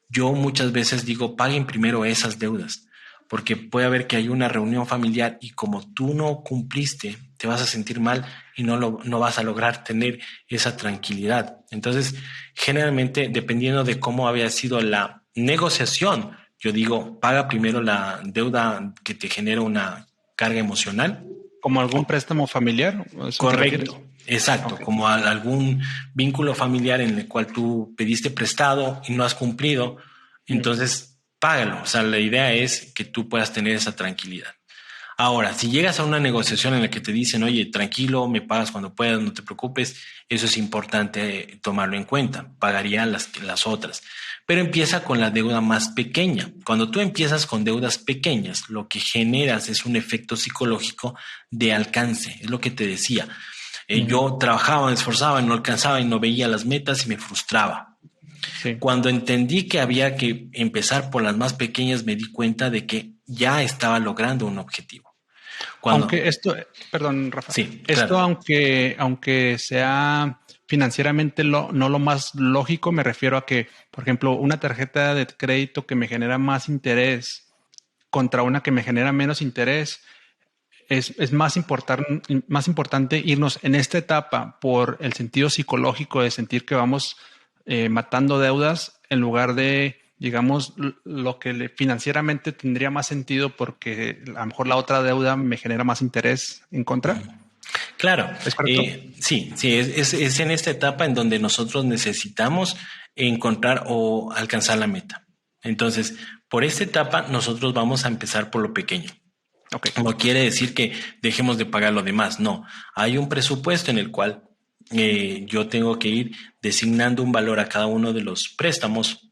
Speaker 3: Yo muchas veces digo, paguen primero esas deudas, porque puede haber que hay una reunión familiar y como tú no cumpliste, te vas a sentir mal y no vas a lograr tener esa tranquilidad. Entonces, generalmente, dependiendo de cómo había sido la negociación, yo digo, paga primero la deuda que te genera una carga emocional,
Speaker 2: ¿Como algún préstamo familiar? ¿A eso te refieres?
Speaker 3: Correcto, exacto,
Speaker 2: Okay.
Speaker 3: como algún vínculo familiar en el cual tú pediste prestado y no has cumplido, entonces págalo. O sea, la idea es que tú puedas tener esa tranquilidad. Ahora, si llegas a una negociación en la que te dicen, oye, tranquilo, me pagas cuando puedas, no te preocupes, eso es importante tomarlo en cuenta, pagaría las otras. Pero empieza con la deuda más pequeña. Cuando tú empiezas con deudas pequeñas, lo que generas es un efecto psicológico de alcance, es lo que te decía. Yo trabajaba, me esforzaba, no alcanzaba y no veía las metas y me frustraba.
Speaker 2: Sí.
Speaker 3: Cuando entendí que había que empezar por las más pequeñas, me di cuenta de que ya estaba logrando un objetivo.
Speaker 2: Aunque esto, perdón, Rafa,
Speaker 3: Sí,
Speaker 2: esto
Speaker 3: claro.
Speaker 2: aunque sea financieramente no lo más lógico, me refiero a que, por ejemplo, una tarjeta de crédito que me genera más interés contra una que me genera menos interés, es más importante irnos en esta etapa por el sentido psicológico de sentir que vamos matando deudas en lugar de, digamos, lo que financieramente tendría más sentido porque a lo mejor la otra deuda me genera más interés en contra.
Speaker 3: Claro,
Speaker 2: ¿Es correcto?
Speaker 3: sí, es en esta etapa en donde nosotros necesitamos encontrar o alcanzar la meta. Entonces, por esta etapa nosotros vamos a empezar por lo pequeño.
Speaker 2: Ok.
Speaker 3: No quiere decir que dejemos de pagar lo demás, no. Hay un presupuesto en el cual yo tengo que ir designando un valor a cada uno de los préstamos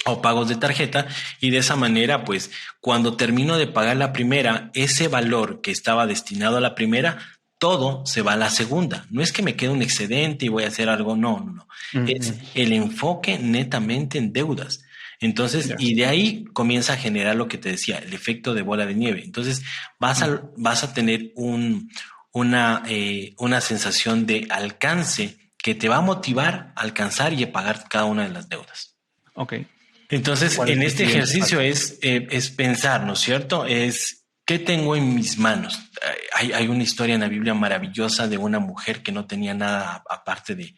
Speaker 3: o pagos de tarjeta y de esa manera, pues, cuando termino de pagar la primera, ese valor que estaba destinado a la primera, todo se va a la segunda. No es que me quede un excedente y voy a hacer algo, no. Es el enfoque netamente en deudas. Entonces,
Speaker 2: Ya.
Speaker 3: y de ahí comienza a generar lo que te decía, el efecto de bola de nieve. Entonces, vas a tener una sensación de alcance que te va a motivar a alcanzar y a pagar cada una de las deudas.
Speaker 2: Ok.
Speaker 3: Entonces,
Speaker 2: ¿Cuál es
Speaker 3: en
Speaker 2: el
Speaker 3: este
Speaker 2: siguiente
Speaker 3: ejercicio
Speaker 2: paso?
Speaker 3: es pensar, ¿no es cierto? Es qué tengo en mis manos. Hay una historia en la Biblia maravillosa de una mujer que no tenía nada aparte de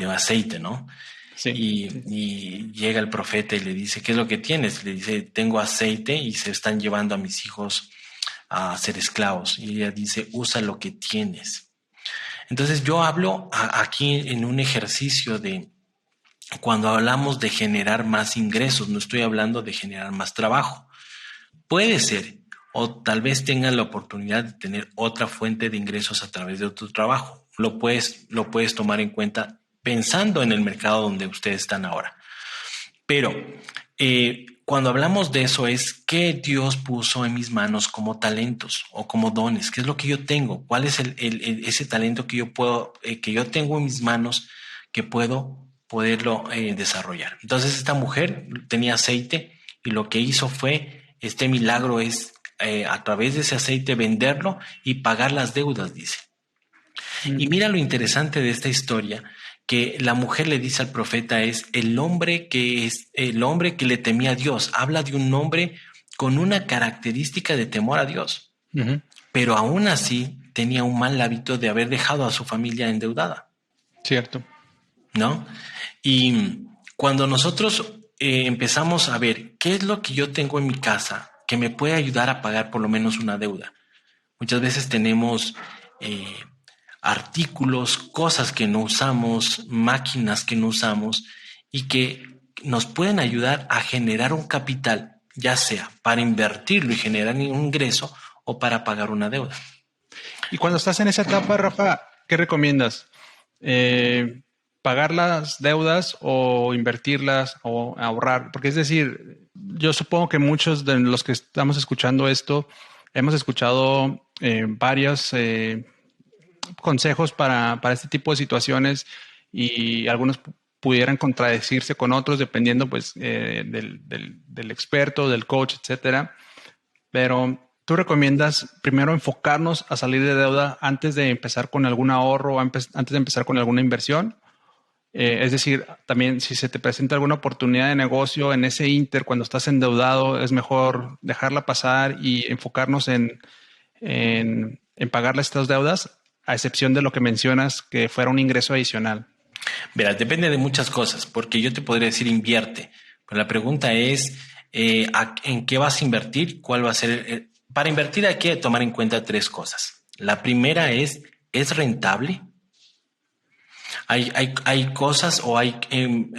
Speaker 3: aceite, ¿no?
Speaker 2: Sí.
Speaker 3: Y llega el profeta y le dice, ¿qué es lo que tienes? Le dice, tengo aceite y se están llevando a mis hijos a ser esclavos. Y ella dice, usa lo que tienes. Entonces yo hablo aquí en un ejercicio de cuando hablamos de generar más ingresos, no estoy hablando de generar más trabajo. Puede ser, o tal vez tengas la oportunidad de tener otra fuente de ingresos a través de otro trabajo. Lo puedes tomar en cuenta pensando en el mercado donde ustedes están ahora. Pero cuando hablamos de eso es qué Dios puso en mis manos como talentos o como dones, qué es lo que yo tengo, cuál es ese talento que yo tengo en mis manos que poderlo desarrollar. Entonces esta mujer tenía aceite y lo que hizo fue, este milagro es a través de ese aceite venderlo y pagar las deudas, dice. Y mira lo interesante de esta historia, que la mujer le dice al profeta es el hombre que le temía a Dios. Habla de un hombre con una característica de temor a Dios, pero aún así tenía un mal hábito de haber dejado a su familia endeudada.
Speaker 2: Cierto.
Speaker 3: ¿No? Y cuando nosotros empezamos a ver qué es lo que yo tengo en mi casa que me puede ayudar a pagar por lo menos una deuda. Muchas veces tenemos artículos, cosas que no usamos, máquinas que no usamos y que nos pueden ayudar a generar un capital, ya sea para invertirlo y generar un ingreso o para pagar una deuda.
Speaker 2: Y cuando estás en esa etapa, Rafa, ¿qué recomiendas? ¿Pagar las deudas o invertirlas o ahorrar? Porque es decir, yo supongo que muchos de los que estamos escuchando esto hemos escuchado varios consejos para este tipo de situaciones y algunos pudieran contradecirse con otros dependiendo pues del experto, del coach, etcétera. Pero ¿tú recomiendas primero enfocarnos a salir de deuda antes de empezar con algún ahorro o antes de empezar con alguna inversión? Es decir, también si se te presenta alguna oportunidad de negocio en ese inter, cuando estás endeudado, es mejor dejarla pasar y enfocarnos en pagarle estas deudas, a excepción de lo que mencionas, que fuera un ingreso adicional.
Speaker 3: Verás, depende de muchas cosas, porque yo te podría decir invierte, pero la pregunta es ¿en qué vas a invertir? ¿Cuál va a ser? Para invertir hay que tomar en cuenta tres cosas. La primera es rentable? Hay cosas o hay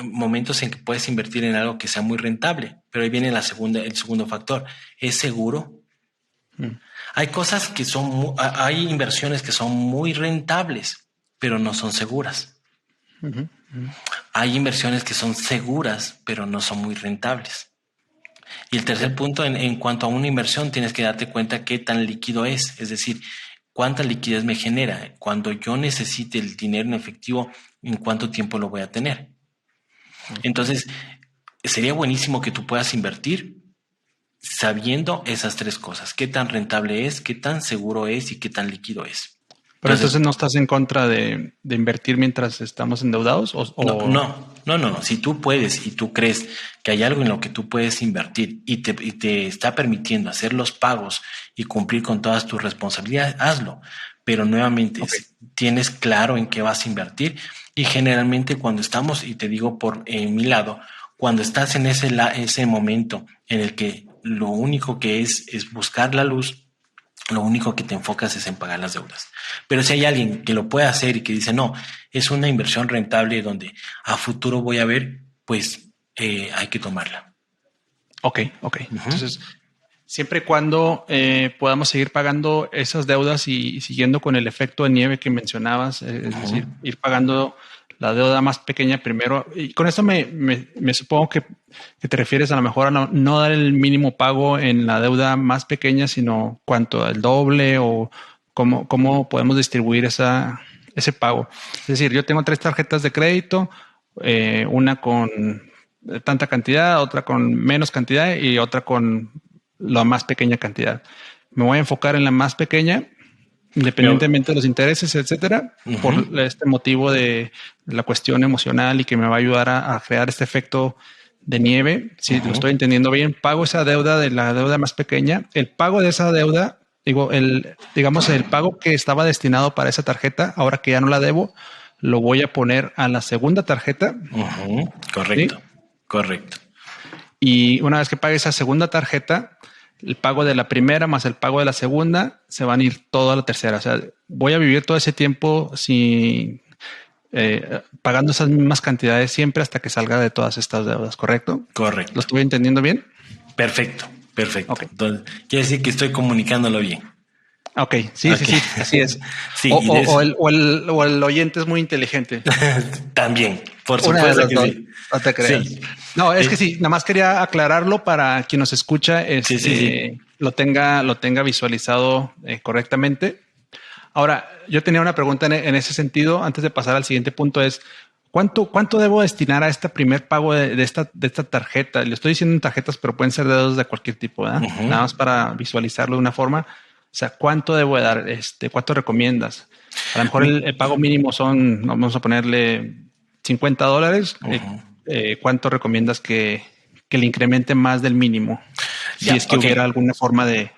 Speaker 3: momentos en que puedes invertir en algo que sea muy rentable, pero ahí viene el segundo factor. ¿Es seguro? Hay cosas que hay inversiones que son muy rentables, pero no son seguras. Hay inversiones que son seguras, pero no son muy rentables. Y el tercer punto, en cuanto a una inversión, tienes que darte cuenta qué tan líquido es decir, cuánta liquidez me genera. Cuando yo necesite el dinero en efectivo, ¿en cuánto tiempo lo voy a tener? Entonces, sería buenísimo que tú puedas invertir sabiendo esas tres cosas: qué tan rentable es, qué tan seguro es y qué tan líquido es.
Speaker 2: Pero entonces no estás en contra de invertir mientras estamos endeudados
Speaker 3: No. Si tú puedes y tú crees que hay algo en lo que tú puedes invertir y te está permitiendo hacer los pagos y cumplir con todas tus responsabilidades, hazlo. Pero nuevamente, tienes claro en qué vas a invertir. Y generalmente cuando estamos, y te digo por mi lado, cuando estás en ese momento en el que lo único que es buscar la luz, lo único que te enfocas es en pagar las deudas. Pero si hay alguien que lo puede hacer y que dice, no, es una inversión rentable donde a futuro voy a ver, pues hay que tomarla.
Speaker 2: Ok. Entonces, siempre y cuando podamos seguir pagando esas deudas y siguiendo con el efecto de nieve que mencionabas, es decir, ir pagando la deuda más pequeña primero. Y con esto me supongo que te refieres a lo mejor a no dar el mínimo pago en la deuda más pequeña, sino cuánto, el doble, o cómo podemos distribuir ese pago. Es decir, yo tengo 3 tarjetas de crédito, una con tanta cantidad, otra con menos cantidad y otra con la más pequeña cantidad. Me voy a enfocar en la más pequeña, independientemente de los intereses, etcétera, por este motivo de la cuestión emocional, y que me va a ayudar a crear este efecto de nieve. Si lo estoy entendiendo bien, pago esa deuda de la deuda más pequeña. El pago de esa deuda, digamos, el pago que estaba destinado para esa tarjeta, ahora que ya no la debo, lo voy a poner a la segunda tarjeta.
Speaker 3: Correcto.
Speaker 2: ¿Sí?
Speaker 3: Correcto.
Speaker 2: Y una vez que pague esa segunda tarjeta, el pago de la primera más el pago de la segunda se van a ir todo a la tercera. O sea, voy a vivir todo ese tiempo pagando esas mismas cantidades siempre hasta que salga de todas estas deudas, ¿correcto?
Speaker 3: Correcto.
Speaker 2: ¿Lo estoy entendiendo bien?
Speaker 3: Perfecto.
Speaker 2: Okay.
Speaker 3: Entonces, quiere decir que estoy comunicándolo bien.
Speaker 2: Ok, sí, así es.
Speaker 3: Sí,
Speaker 2: o el oyente es muy inteligente.
Speaker 3: También, por supuesto que sí.
Speaker 2: No te creas. Sí. No, es que sí, nada más quería aclararlo para quien nos escucha, lo tenga visualizado correctamente. Ahora, yo tenía una pregunta en ese sentido, antes de pasar al siguiente punto, es ¿cuánto debo destinar a este primer pago de esta tarjeta? Le estoy diciendo en tarjetas, pero pueden ser deudas de cualquier tipo, ¿verdad? Nada más para visualizarlo de una forma. O sea, ¿cuánto debo dar? ¿Cuánto recomiendas? A lo mejor el pago mínimo son, vamos a ponerle $50. ¿Cuánto recomiendas que le incremente más del mínimo? Si es que hubiera alguna forma de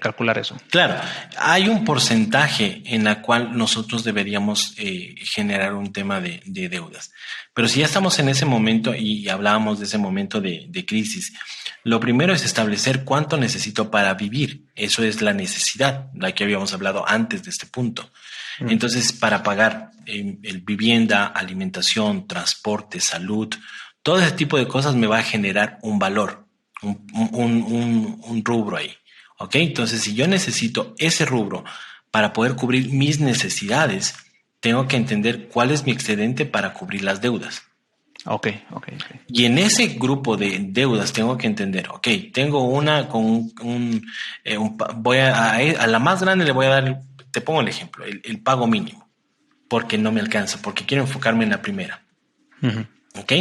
Speaker 2: calcular eso.
Speaker 3: Claro, hay un porcentaje en la cual nosotros deberíamos generar un tema de deudas. Pero si ya estamos en ese momento y hablábamos de ese momento de crisis, lo primero es establecer cuánto necesito para vivir. Eso es la necesidad, la que habíamos hablado antes de este punto. Entonces, para pagar vivienda, alimentación, transporte, salud, todo ese tipo de cosas me va a generar un valor, un rubro ahí. ¿Ok? Entonces, si yo necesito ese rubro para poder cubrir mis necesidades, tengo que entender cuál es mi excedente para cubrir las deudas.
Speaker 2: Ok.
Speaker 3: Y en ese grupo de deudas tengo que entender, ok, tengo una con voy a la más grande le voy a dar, te pongo el ejemplo, el pago mínimo, porque no me alcanza, porque quiero enfocarme en la primera. Ok,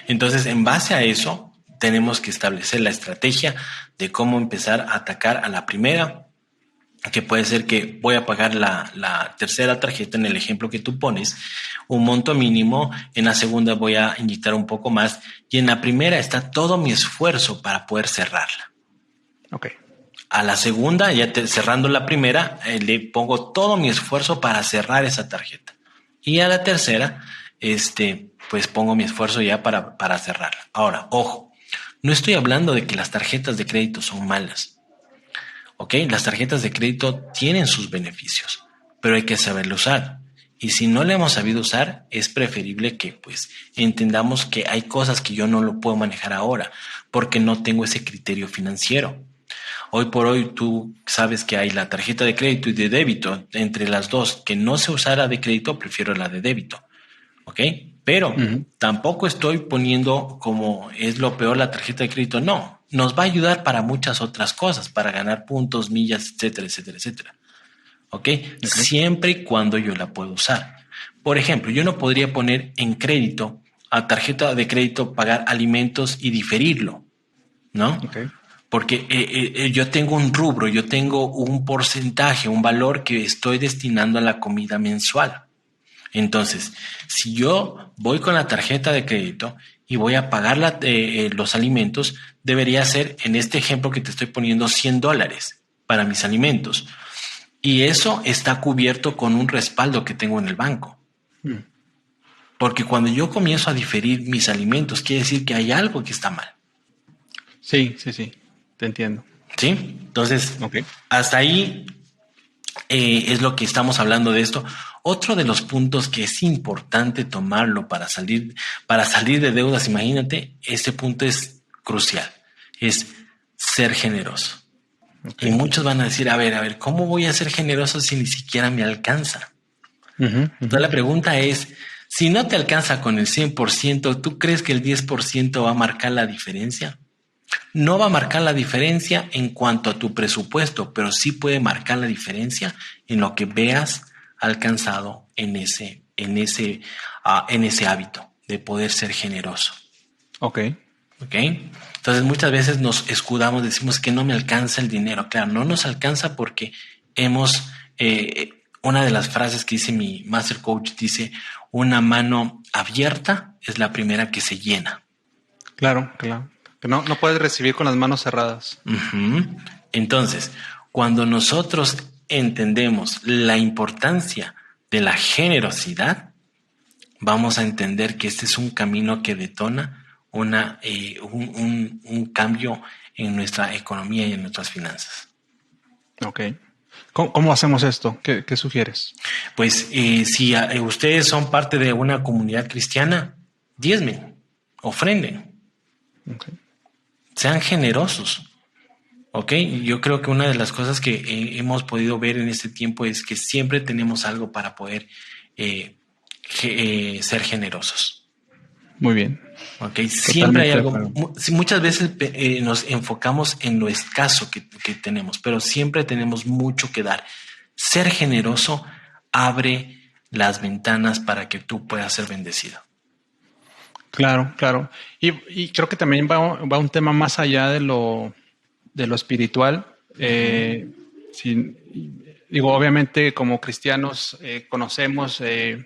Speaker 3: entonces en base a eso tenemos que establecer la estrategia de cómo empezar a atacar a la primera, que puede ser que voy a pagar la tercera tarjeta en el ejemplo que tú pones, un monto mínimo, en la segunda voy a inyectar un poco más y en la primera está todo mi esfuerzo para poder cerrarla.
Speaker 2: Ok.
Speaker 3: A la segunda, ya cerrando la primera, le pongo todo mi esfuerzo para cerrar esa tarjeta. Y a la tercera, pues pongo mi esfuerzo ya para cerrarla. Ahora, ojo, no estoy hablando de que las tarjetas de crédito son malas. ¿ok? Las tarjetas de crédito tienen sus beneficios, pero hay que saberlo usar. Y si no le hemos sabido usar, es preferible que pues entendamos que hay cosas que yo no lo puedo manejar ahora porque no tengo ese criterio financiero. Hoy por hoy tú sabes que hay la tarjeta de crédito y de débito. Entre las dos, que no se usara de crédito, prefiero la de débito. ¿Ok? Pero tampoco estoy poniendo como es lo peor la tarjeta de crédito. No, nos va a ayudar para muchas otras cosas, para ganar puntos, millas, etcétera, etcétera, etcétera. ¿Ok? Siempre y cuando yo la pueda usar. Por ejemplo, yo no podría poner en crédito a tarjeta de crédito pagar alimentos y diferirlo, ¿no?
Speaker 2: Okay.
Speaker 3: Porque yo tengo un rubro, yo tengo un porcentaje, un valor que estoy destinando a la comida mensual. Entonces, si yo voy con la tarjeta de crédito y voy a pagar los alimentos, debería ser, en este ejemplo que te estoy poniendo, $100 para mis alimentos. Y eso está cubierto con un respaldo que tengo en el banco. Porque cuando yo comienzo a diferir mis alimentos, quiere decir que hay algo que está mal.
Speaker 2: Sí, te entiendo.
Speaker 3: ¿Sí? Entonces, hasta ahí es lo que estamos hablando de esto. Otro de los puntos que es importante tomarlo para salir de deudas, imagínate, este punto es crucial, es ser generoso. Y muchos van a decir, a ver, ¿cómo voy a ser generoso si ni siquiera me alcanza? Entonces la pregunta es, si no te alcanza con el 100%, ¿tú crees que el 10% va a marcar la diferencia? No va a marcar la diferencia en cuanto a tu presupuesto, pero sí puede marcar la diferencia en lo que veas alcanzado en ese hábito de poder ser generoso.
Speaker 2: Ok.
Speaker 3: Entonces muchas veces nos escudamos, decimos que no me alcanza el dinero. Claro, no nos alcanza porque una de las frases que dice mi Master Coach dice, una mano abierta es la primera que se llena.
Speaker 2: Claro. Que no puedes recibir con las manos cerradas.
Speaker 3: Entonces, cuando nosotros entendemos la importancia de la generosidad, vamos a entender que este es un camino que detona un cambio en nuestra economía y en nuestras finanzas.
Speaker 2: Ok. ¿Cómo hacemos esto? ¿Qué sugieres?
Speaker 3: Pues si ustedes son parte de una comunidad cristiana, diezmen, ofrenden. Sean generosos. Yo creo que una de las cosas que hemos podido ver en este tiempo es que siempre tenemos algo para poder ser generosos.
Speaker 2: Muy bien.
Speaker 3: Siempre hay algo. Muchas veces nos enfocamos en lo escaso que tenemos, pero siempre tenemos mucho que dar. Ser generoso abre las ventanas para que tú puedas ser bendecido.
Speaker 2: Claro. Y creo que también va un tema más allá de lo espiritual. Obviamente como cristianos conocemos de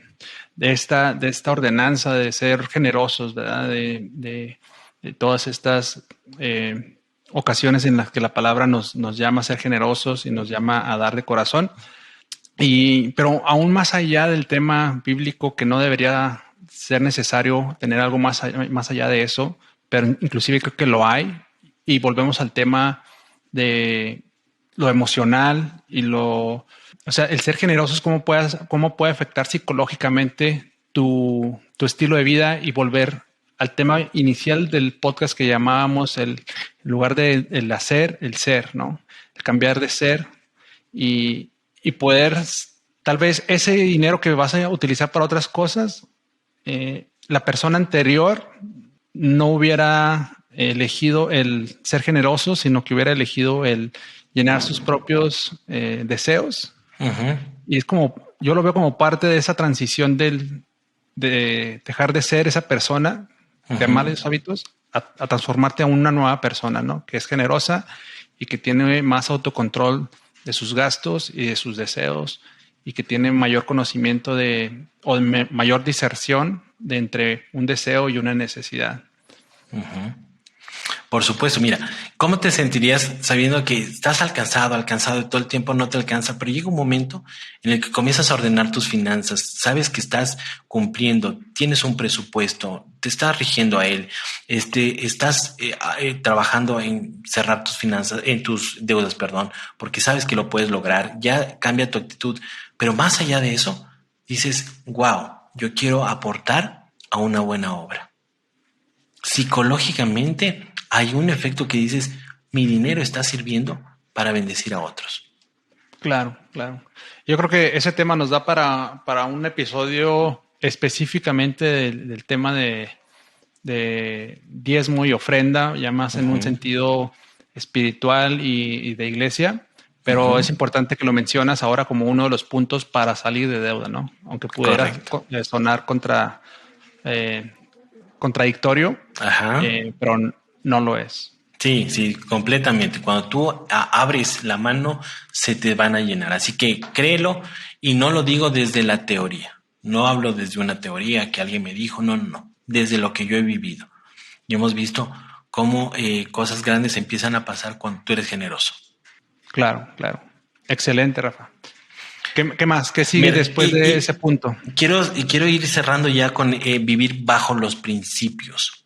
Speaker 2: esta ordenanza de ser generosos, ¿verdad? De todas estas ocasiones en las que la palabra nos llama a ser generosos y nos llama a dar de corazón. Pero aún más allá del tema bíblico, que no debería ser necesario tener algo más allá de eso, pero inclusive creo que lo hay. Y volvemos al tema de lo emocional y el ser generosos, cómo puede afectar psicológicamente tu estilo de vida, y volver al tema inicial del podcast que llamábamos en lugar del hacer, el ser, ¿no? El cambiar de ser y poder, tal vez ese dinero que vas a utilizar para otras cosas, la persona anterior no hubiera elegido el ser generoso, sino que hubiera elegido el llenar sus propios deseos. Y es como, yo lo veo como parte de esa transición de dejar de ser esa persona de malos hábitos a transformarte a una nueva persona, ¿no? Que es generosa y que tiene más autocontrol de sus gastos y de sus deseos, y que tiene mayor conocimiento mayor diserción de entre un deseo y una necesidad.
Speaker 3: Por supuesto, mira, ¿cómo te sentirías sabiendo que estás alcanzado y todo el tiempo no te alcanza, pero llega un momento en el que comienzas a ordenar tus finanzas, sabes que estás cumpliendo, tienes un presupuesto, te estás rigiendo a él, estás trabajando en cerrar tus finanzas, en tus deudas, perdón, porque sabes que lo puedes lograr, ya cambia tu actitud, pero más allá de eso, dices, wow, yo quiero aportar a una buena obra. Psicológicamente hay un efecto que dices, mi dinero está sirviendo para bendecir a otros.
Speaker 2: Claro, claro. Yo creo que ese tema nos da para un episodio específicamente del tema de diezmo y ofrenda, ya más en un sentido espiritual y de iglesia, pero es importante que lo mencionas ahora como uno de los puntos para salir de deuda, ¿no? Aunque pudiera sonar contradictorio, pero no lo es.
Speaker 3: Sí, sí, completamente. Cuando tú abres la mano, se te van a llenar. Así que créelo, y no lo digo desde la teoría. No hablo desde una teoría que alguien me dijo, no. Desde lo que yo he vivido. Y hemos visto cómo cosas grandes empiezan a pasar cuando tú eres generoso.
Speaker 2: Claro. Excelente, Rafa. ¿Qué más? ¿Qué sigue después de ese punto?
Speaker 3: Quiero ir cerrando ya con vivir bajo los principios.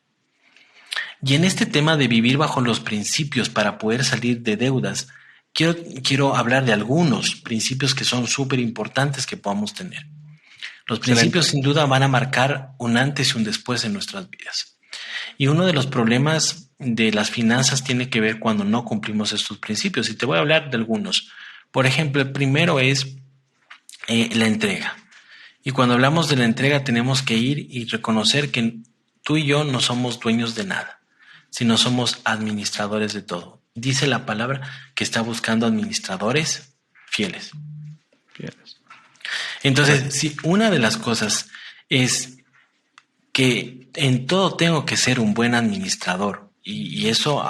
Speaker 3: Y en este tema de vivir bajo los principios para poder salir de deudas, quiero hablar de algunos principios que son súper importantes que podamos tener. Los principios sin duda van a marcar un antes y un después en nuestras vidas. Y uno de los problemas de las finanzas tiene que ver cuando no cumplimos estos principios. Y te voy a hablar de algunos. Por ejemplo, el primero es la entrega. Y cuando hablamos de la entrega tenemos que ir y reconocer que tú y yo no somos dueños de nada, sino somos administradores de todo. Dice la palabra que está buscando administradores fieles. Entonces, si una de las cosas es que en todo tengo que ser un buen administrador, y eso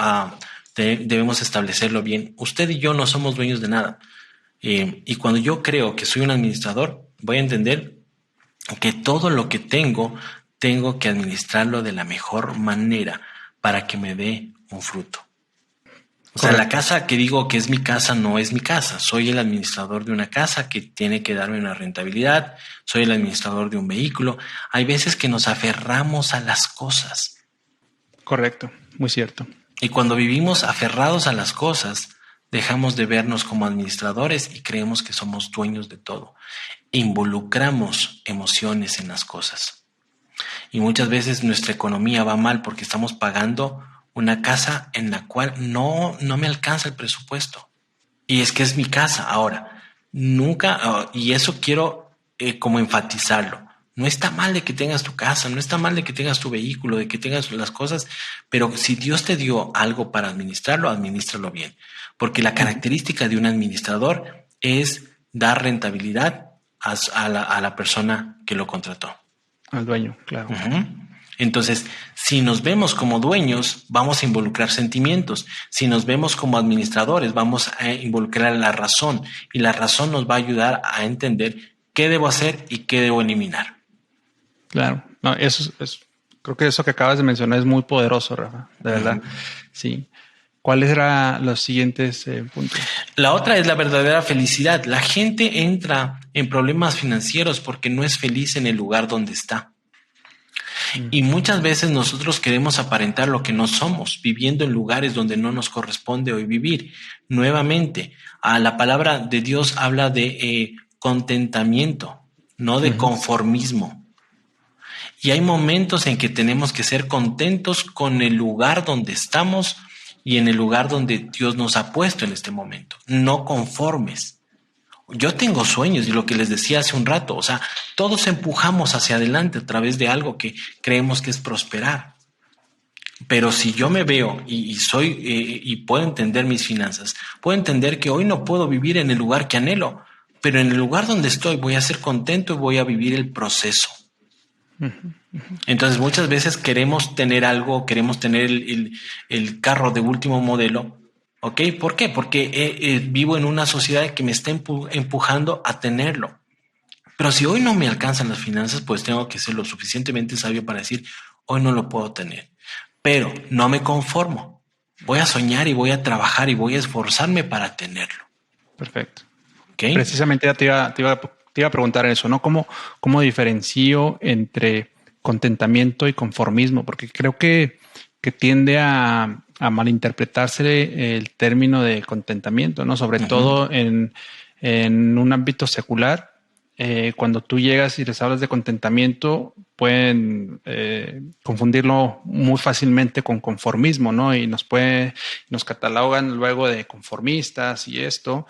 Speaker 3: debemos establecerlo bien. Usted y yo no somos dueños de nada. Y cuando yo creo que soy un administrador, voy a entender que todo lo que tengo que administrarlo de la mejor manera para que me dé un fruto. O sea, la casa que digo que es mi casa no es mi casa. Soy el administrador de una casa que tiene que darme una rentabilidad. Soy el administrador de un vehículo. Hay veces que nos aferramos a las cosas.
Speaker 2: Correcto, muy cierto.
Speaker 3: Y cuando vivimos aferrados a las cosas, dejamos de vernos como administradores y creemos que somos dueños de todo. Involucramos emociones en las cosas. Y muchas veces nuestra economía va mal porque estamos pagando una casa en la cual no me alcanza el presupuesto. Y es que es mi casa. Ahora, nunca, y eso quiero como enfatizarlo. No está mal de que tengas tu casa, no está mal de que tengas tu vehículo, de que tengas las cosas, pero si Dios te dio algo para administrarlo, administralo bien. Porque la característica de un administrador es dar rentabilidad a la persona que lo contrató.
Speaker 2: Al dueño, claro.
Speaker 3: Entonces, si nos vemos como dueños, vamos a involucrar sentimientos. Si nos vemos como administradores, vamos a involucrar la razón. Y la razón nos va a ayudar a entender qué debo hacer y qué debo eliminar.
Speaker 2: Claro. No, creo que eso que acabas de mencionar es muy poderoso, Rafa. De verdad. Sí. ¿Cuáles eran los siguientes puntos?
Speaker 3: La otra es la verdadera felicidad. La gente entra en problemas financieros porque no es feliz en el lugar donde está. Y muchas veces nosotros queremos aparentar lo que no somos, viviendo en lugares donde no nos corresponde hoy vivir. Nuevamente, la palabra de Dios habla de contentamiento, no de conformismo. Y hay momentos en que tenemos que ser contentos con el lugar donde estamos y en el lugar donde Dios nos ha puesto en este momento, no conformes. Yo tengo sueños y lo que les decía hace un rato, o sea, todos empujamos hacia adelante a través de algo que creemos que es prosperar. Pero si yo me veo y soy y puedo entender mis finanzas, puedo entender que hoy no puedo vivir en el lugar que anhelo, pero en el lugar donde estoy voy a ser contento y voy a vivir el proceso. Entonces muchas veces queremos tener algo, queremos tener el carro de último modelo. ¿Ok? ¿Por qué? Porque vivo en una sociedad que me está empujando a tenerlo. Pero si hoy no me alcanzan las finanzas, pues tengo que ser lo suficientemente sabio para decir, hoy no lo puedo tener. Pero no me conformo. voy a soñar y voy a trabajar y voy a esforzarme para tenerlo.
Speaker 2: Perfecto.
Speaker 3: ¿Okay?
Speaker 2: Precisamente ya te iba a preguntar eso, ¿no? ¿Cómo diferencio entre contentamiento y conformismo? Porque creo que tiende a malinterpretarse el término de contentamiento, ¿no? Sobre todo en un ámbito secular. Cuando tú llegas y les hablas de contentamiento, pueden confundirlo muy fácilmente con conformismo, ¿no? Y nos catalogan luego de conformistas y esto.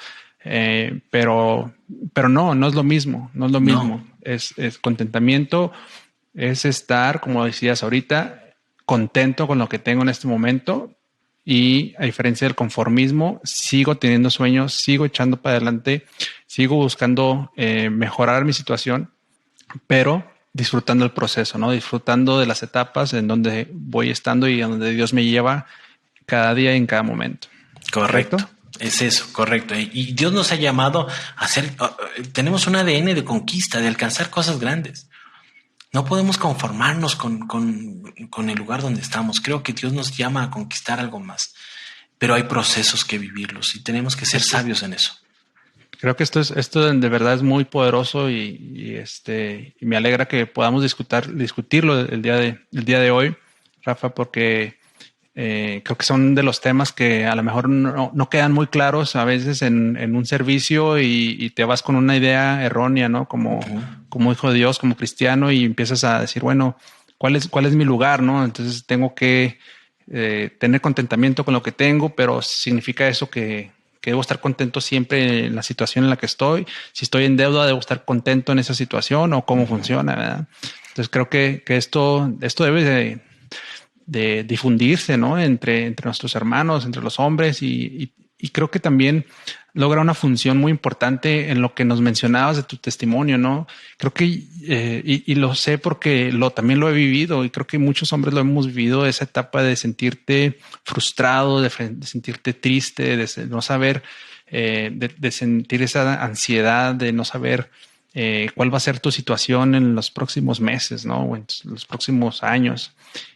Speaker 2: Pero no es lo mismo, no es lo
Speaker 3: No,
Speaker 2: mismo. Es contentamiento, es estar, como decías ahorita, contento con lo que tengo en este momento. Y a diferencia del conformismo, sigo teniendo sueños, sigo echando para adelante, sigo buscando mejorar mi situación, pero disfrutando el proceso, ¿no? Disfrutando de las etapas en donde voy estando y en donde Dios me lleva cada día y en cada momento.
Speaker 3: correcto.
Speaker 2: ¿Correcto?
Speaker 3: Es eso, correcto. Y Dios nos ha llamado a hacer, tenemos un ADN de conquista, de alcanzar cosas grandes. No podemos conformarnos con el lugar donde estamos. Creo que Dios nos llama a conquistar algo más, pero hay procesos que vivirlos y tenemos que ser sabios en eso.
Speaker 2: Creo que esto de verdad es muy poderoso y me alegra que podamos discutirlo el día de hoy, Rafa, porque creo que son de los temas que a lo mejor no quedan muy claros a veces en un servicio y te vas con una idea errónea, ¿no? Como hijo de Dios, como cristiano, y empiezas a decir, bueno, ¿cuál es mi lugar, no? Entonces tengo que tener contentamiento con lo que tengo, pero significa eso que debo estar contento siempre en la situación en la que estoy. Si estoy en deuda, debo estar contento en esa situación o cómo funciona, ¿verdad? Entonces creo que esto debe de difundirse, ¿no? Entre nuestros hermanos, entre los hombres y creo que también logra una función muy importante en lo que nos mencionabas de tu testimonio, ¿no? Creo que, y lo sé porque también lo he vivido y creo que muchos hombres lo hemos vivido, esa etapa de sentirte frustrado, de sentirte triste, de no saber, de sentir esa ansiedad, de no saber cuál va a ser tu situación en los próximos meses, ¿no? O en los próximos años.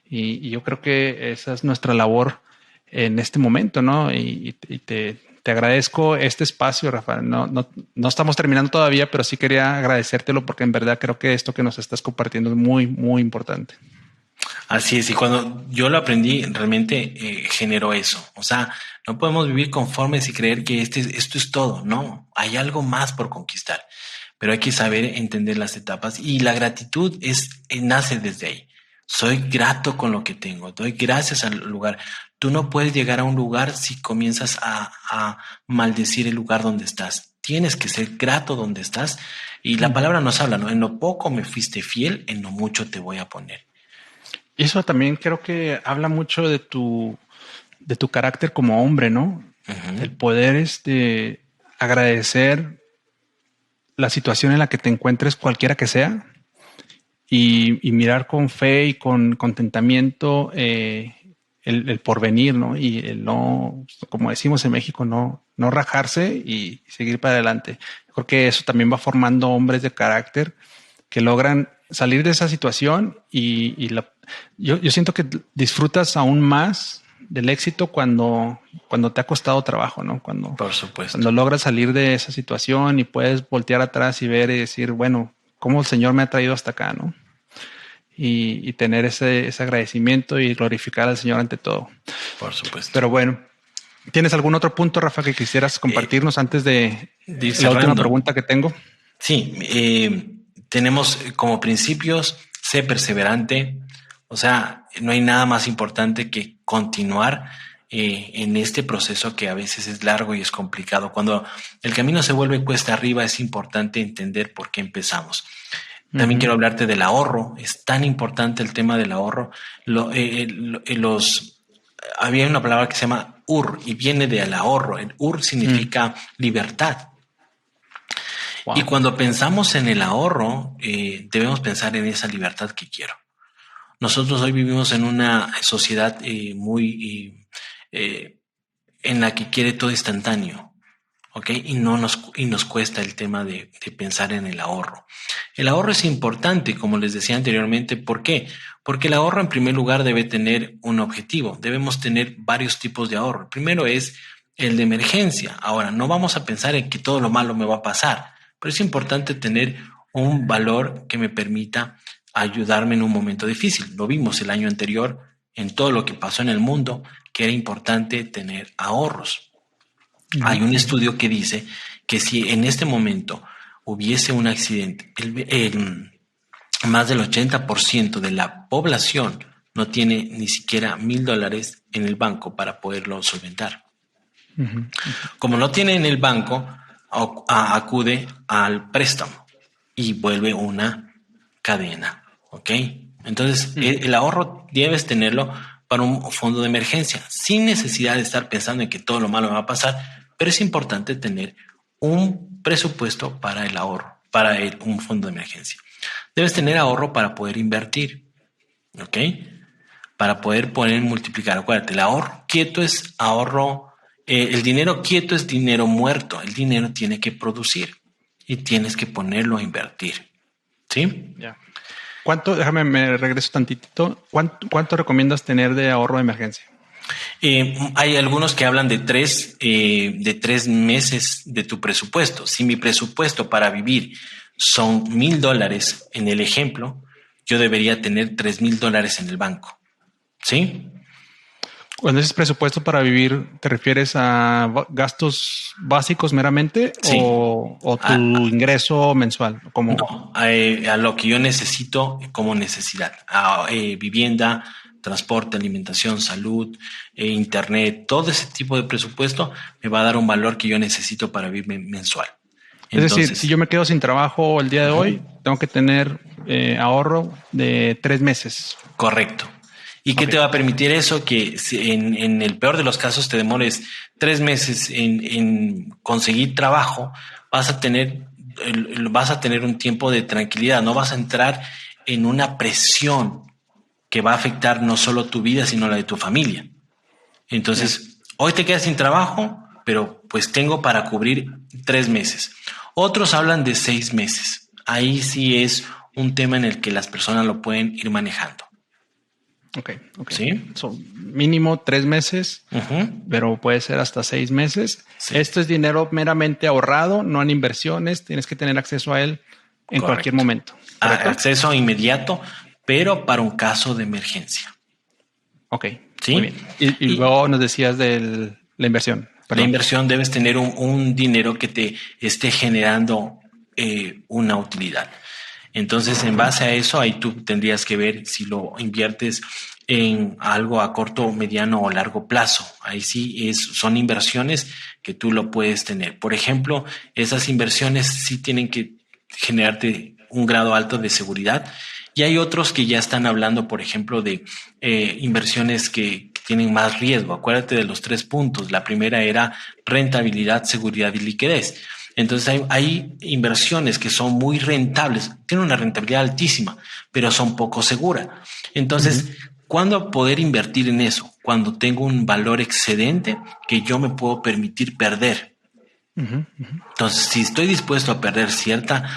Speaker 2: Y yo creo que esa es nuestra labor en este momento, ¿no? Y te agradezco este espacio, Rafa. No estamos terminando todavía, pero sí quería agradecértelo porque en verdad creo que esto que nos estás compartiendo es muy, muy importante.
Speaker 3: Así es, y cuando yo lo aprendí, realmente generó eso. O sea, no podemos vivir conformes y creer que esto es todo. No, hay algo más por conquistar, pero hay que saber entender las etapas y la gratitud nace desde ahí. Soy grato con lo que tengo, doy gracias al lugar. Tú no puedes llegar a un lugar si comienzas a maldecir el lugar donde estás. Tienes que ser grato donde estás y la palabra nos habla, ¿no? En lo poco me fuiste fiel, en lo mucho te voy a poner.
Speaker 2: Y eso también creo que habla mucho de tu carácter como hombre, ¿no? El poder agradecer la situación en la que te encuentres, cualquiera que sea, y mirar con fe y con contentamiento el porvenir, ¿no? Y el no, como decimos en México, no rajarse y seguir para adelante. Creo que eso también va formando hombres de carácter que logran salir de esa situación yo siento que disfrutas aún más del éxito cuando te ha costado trabajo, ¿no?
Speaker 3: Por supuesto.
Speaker 2: Cuando logras salir de esa situación y puedes voltear atrás y ver y decir, bueno, cómo el Señor me ha traído hasta acá, ¿no? Y tener ese agradecimiento y glorificar al Señor ante todo.
Speaker 3: Por supuesto.
Speaker 2: Pero bueno, ¿tienes algún otro punto, Rafa, que quisieras compartirnos antes de
Speaker 3: ir
Speaker 2: la última pregunta que tengo?
Speaker 3: Sí, tenemos como principios, sé perseverante, o sea, no hay nada más importante que continuar en este proceso que a veces es largo y es complicado. Cuando el camino se vuelve cuesta arriba, es importante entender por qué empezamos. También quiero hablarte del ahorro. Es tan importante el tema del ahorro. Había una palabra que se llama UR y viene del ahorro. El UR significa libertad. Wow. Y cuando pensamos en el ahorro, debemos pensar en esa libertad que quiero. Nosotros hoy vivimos en una sociedad en la que quiere todo instantáneo, ¿ok? Y nos cuesta el tema de pensar en el ahorro. El ahorro es importante, como les decía anteriormente. ¿Por qué? Porque el ahorro en primer lugar debe tener un objetivo. Debemos tener varios tipos de ahorro. El primero es el de emergencia. Ahora, no vamos a pensar en que todo lo malo me va a pasar, pero es importante tener un valor que me permita ayudarme en un momento difícil. Lo vimos el año anterior en todo lo que pasó en el mundo, que era importante tener ahorros. Hay un estudio que dice que si en este momento hubiese un accidente, más del 80% de la población no tiene ni siquiera $1,000 en el banco para poderlo solventar. Como no tiene en el banco, acude al préstamo y vuelve una cadena. ¿Ok? Entonces, el ahorro debes tenerlo para un fondo de emergencia, sin necesidad de estar pensando en que todo lo malo me va a pasar, pero es importante tener un presupuesto para el ahorro, para un fondo de emergencia. Debes tener ahorro para poder invertir, ¿ok? Para poder multiplicar. Acuérdate, el ahorro quieto es ahorro, el dinero quieto es dinero muerto. El dinero tiene que producir y tienes que ponerlo a invertir, ¿sí?
Speaker 2: Ya. Déjame, me regreso tantito. ¿Cuánto recomiendas tener de ahorro de emergencia?
Speaker 3: Hay algunos que hablan de 3 meses de tu presupuesto. Si mi presupuesto para vivir son $1,000 en el ejemplo, yo debería tener $3,000 en el banco. ¿Sí?
Speaker 2: Cuando dices presupuesto para vivir, ¿te refieres a gastos básicos meramente
Speaker 3: Sí.
Speaker 2: o tu ingreso mensual?
Speaker 3: No, a lo que yo necesito como necesidad. Vivienda, transporte, alimentación, salud, internet, todo ese tipo de presupuesto me va a dar un valor que yo necesito para vivir mensual. Entonces,
Speaker 2: es decir, si yo me quedo sin trabajo el día de hoy, tengo que tener ahorro de 3 meses.
Speaker 3: Correcto. ¿Y qué te va a permitir eso? Que en el peor de los casos te demores 3 meses en conseguir trabajo, vas a tener un tiempo de tranquilidad, no vas a entrar en una presión que va a afectar no solo tu vida, sino la de tu familia. Entonces, hoy te quedas sin trabajo, pero pues tengo para cubrir 3 meses. Otros hablan de 6 meses. Ahí sí es un tema en el que las personas lo pueden ir manejando.
Speaker 2: Ok.
Speaker 3: ¿Sí?
Speaker 2: Mínimo 3 meses, pero puede ser hasta 6 meses. Sí. Esto es dinero meramente ahorrado, no en inversiones. Tienes que tener acceso a él en cualquier momento.
Speaker 3: Acceso inmediato, pero para un caso de emergencia.
Speaker 2: Ok.
Speaker 3: ¿Sí?
Speaker 2: Muy bien. Y luego nos decías de la inversión.
Speaker 3: Perdón. La inversión debes tener un dinero que te esté generando una utilidad. Entonces, en base a eso, ahí tú tendrías que ver si lo inviertes en algo a corto, mediano o largo plazo. Ahí sí son inversiones que tú lo puedes tener. Por ejemplo, esas inversiones sí tienen que generarte un grado alto de seguridad. Y hay otros que ya están hablando, por ejemplo, de inversiones que tienen más riesgo. Acuérdate de los 3 puntos. La primera era rentabilidad, seguridad y liquidez. Entonces hay inversiones que son muy rentables, tienen una rentabilidad altísima, pero son poco seguras. Entonces, ¿cuándo poder invertir en eso? Cuando tengo un valor excedente que yo me puedo permitir perder. Entonces, si estoy dispuesto a perder cierta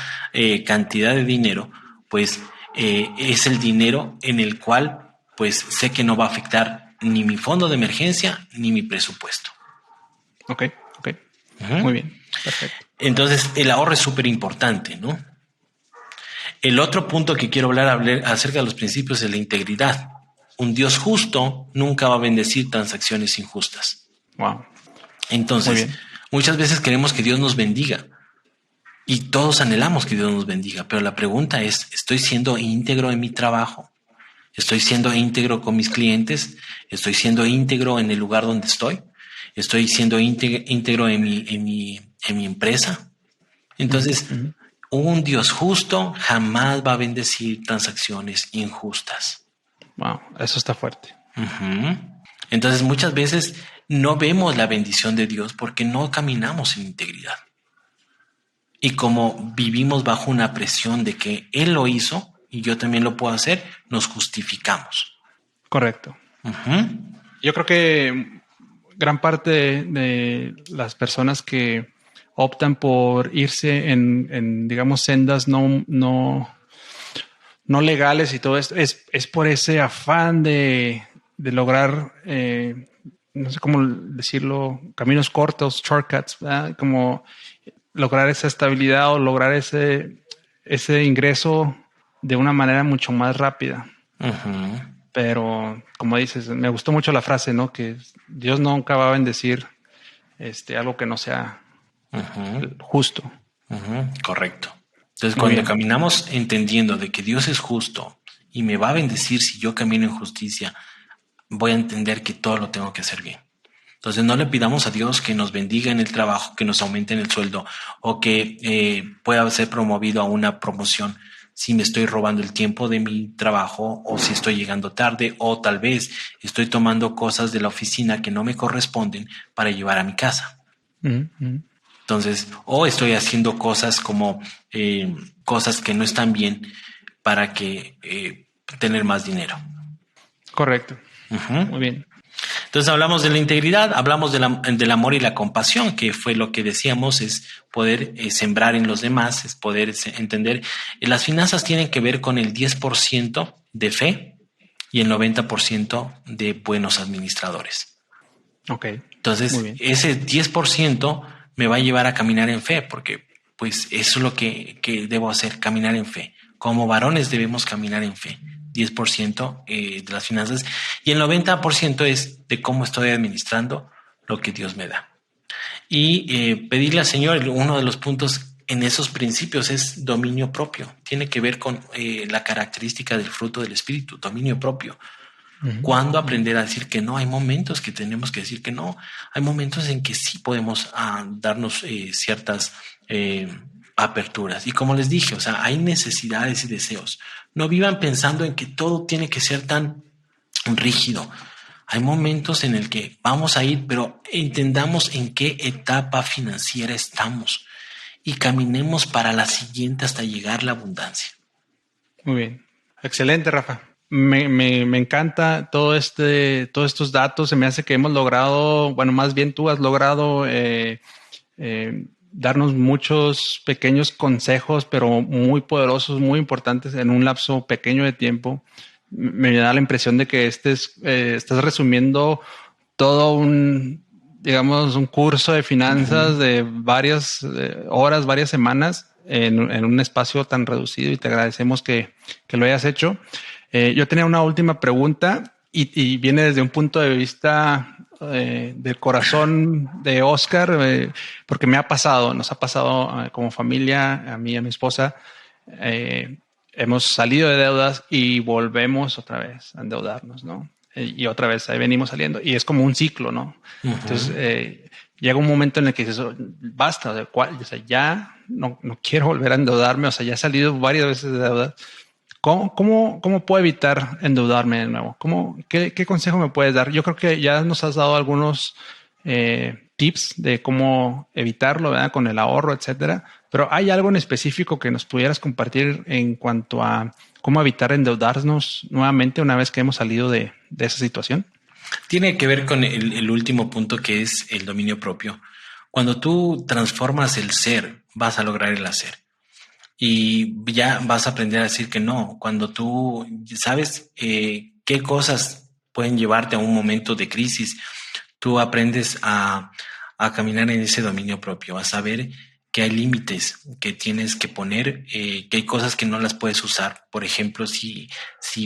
Speaker 3: cantidad de dinero, pues es el dinero en el cual pues sé que no va a afectar ni mi fondo de emergencia ni mi presupuesto.
Speaker 2: Ok. Muy bien, perfecto.
Speaker 3: Entonces, el ahorro es súper importante, ¿no? El otro punto que quiero hablar acerca de los principios es la integridad. Un Dios justo nunca va a bendecir transacciones injustas.
Speaker 2: Wow.
Speaker 3: Entonces, muchas veces queremos que Dios nos bendiga y todos anhelamos que Dios nos bendiga, pero la pregunta es, ¿estoy siendo íntegro en mi trabajo? ¿Estoy siendo íntegro con mis clientes? ¿Estoy siendo íntegro en el lugar donde estoy? ¿Estoy siendo íntegro en mi empresa? Entonces, un Dios justo jamás va a bendecir transacciones injustas.
Speaker 2: Wow, eso está fuerte.
Speaker 3: Entonces, muchas veces no vemos la bendición de Dios porque no caminamos en integridad. Y como vivimos bajo una presión de que Él lo hizo y yo también lo puedo hacer, nos justificamos.
Speaker 2: Correcto. Yo creo que gran parte de las personas que optan por irse en digamos, sendas no legales y todo esto, es por ese afán de lograr, no sé cómo decirlo, caminos cortos, shortcuts, ¿verdad? Como lograr esa estabilidad o lograr ese ingreso de una manera mucho más rápida.
Speaker 3: Ujú.
Speaker 2: Pero como dices, me gustó mucho la frase, ¿no? Que Dios nunca va a bendecir algo que no sea
Speaker 3: Ujú.
Speaker 2: justo.
Speaker 3: Ujú. Correcto. Entonces,
Speaker 2: Muy
Speaker 3: cuando
Speaker 2: bien.
Speaker 3: caminamos entendiendo de que Dios es justo y me va a bendecir si yo camino en justicia, voy a entender que todo lo tengo que hacer bien. Entonces no le pidamos a Dios que nos bendiga en el trabajo, que nos aumente en el sueldo o que pueda ser promovido a una promoción si me estoy robando el tiempo de mi trabajo o si estoy llegando tarde o tal vez estoy tomando cosas de la oficina que no me corresponden para llevar a mi casa.
Speaker 2: Ujú.
Speaker 3: Entonces, o estoy haciendo cosas como cosas que no están bien para que tener más dinero.
Speaker 2: Correcto.
Speaker 3: Ujú.
Speaker 2: Muy bien.
Speaker 3: Entonces hablamos de la integridad, hablamos del amor y la compasión, que fue lo que decíamos, es poder sembrar en los demás, es poder entender. Las finanzas tienen que ver con el 10% de fe y el 90% de buenos administradores.
Speaker 2: Ok. Muy
Speaker 3: Entonces,
Speaker 2: bien.
Speaker 3: ese 10% me va a llevar a caminar en fe, porque pues eso es lo que debo hacer, caminar en fe. Como varones debemos caminar en fe. 10% de las finanzas y el 90% es de cómo estoy administrando lo que Dios me da. Y pedirle al Señor, uno de los puntos en esos principios es dominio propio. Tiene que ver con la característica del fruto del Espíritu, dominio propio.
Speaker 2: Ujú.
Speaker 3: ¿Cuándo aprender a decir que no? Hay momentos que tenemos que decir que no. Hay momentos en que sí podemos darnos ciertas aperturas. Y como les dije, o sea, hay necesidades y deseos. No vivan pensando en que todo tiene que ser tan rígido. Hay momentos en el que vamos a ir, pero entendamos en qué etapa financiera estamos y caminemos para la siguiente hasta llegar a la abundancia.
Speaker 2: Muy bien. Excelente, Rafa. Me encanta todos estos datos. Se me hace que hemos logrado, bueno, más bien tú has logrado darnos muchos pequeños consejos, pero muy poderosos, muy importantes en un lapso pequeño de tiempo. Me da la impresión de que estás resumiendo todo digamos, un curso de finanzas de varias horas, varias semanas en un espacio tan reducido y te agradecemos que lo hayas hecho. Yo tenía una última pregunta y viene desde un punto de vista del corazón de Oscar, porque nos ha pasado como familia, a mí y a mi esposa, hemos salido de deudas y volvemos otra vez a endeudarnos, ¿no? Y otra vez ahí venimos saliendo y es como un ciclo, ¿no? Entonces llega un momento en el que dices, "Oh, basta, o sea, ya no quiero volver a endeudarme, o sea, ya he salido varias veces de deudas. ¿Cómo puedo evitar endeudarme de nuevo? ¿Qué consejo me puedes dar? Yo creo que ya nos has dado algunos tips de cómo evitarlo, ¿verdad? Con el ahorro, etcétera. Pero ¿hay algo en específico que nos pudieras compartir en cuanto a cómo evitar endeudarnos nuevamente una vez que hemos salido de esa situación?
Speaker 3: Tiene que ver con el último punto que es el dominio propio. Cuando tú transformas el ser, vas a lograr el hacer. Y ya vas a aprender a decir que no. Cuando tú sabes qué cosas pueden llevarte a un momento de crisis, tú aprendes a caminar en ese dominio propio, a saber que hay límites que tienes que poner, que hay cosas que no las puedes usar. Por ejemplo, si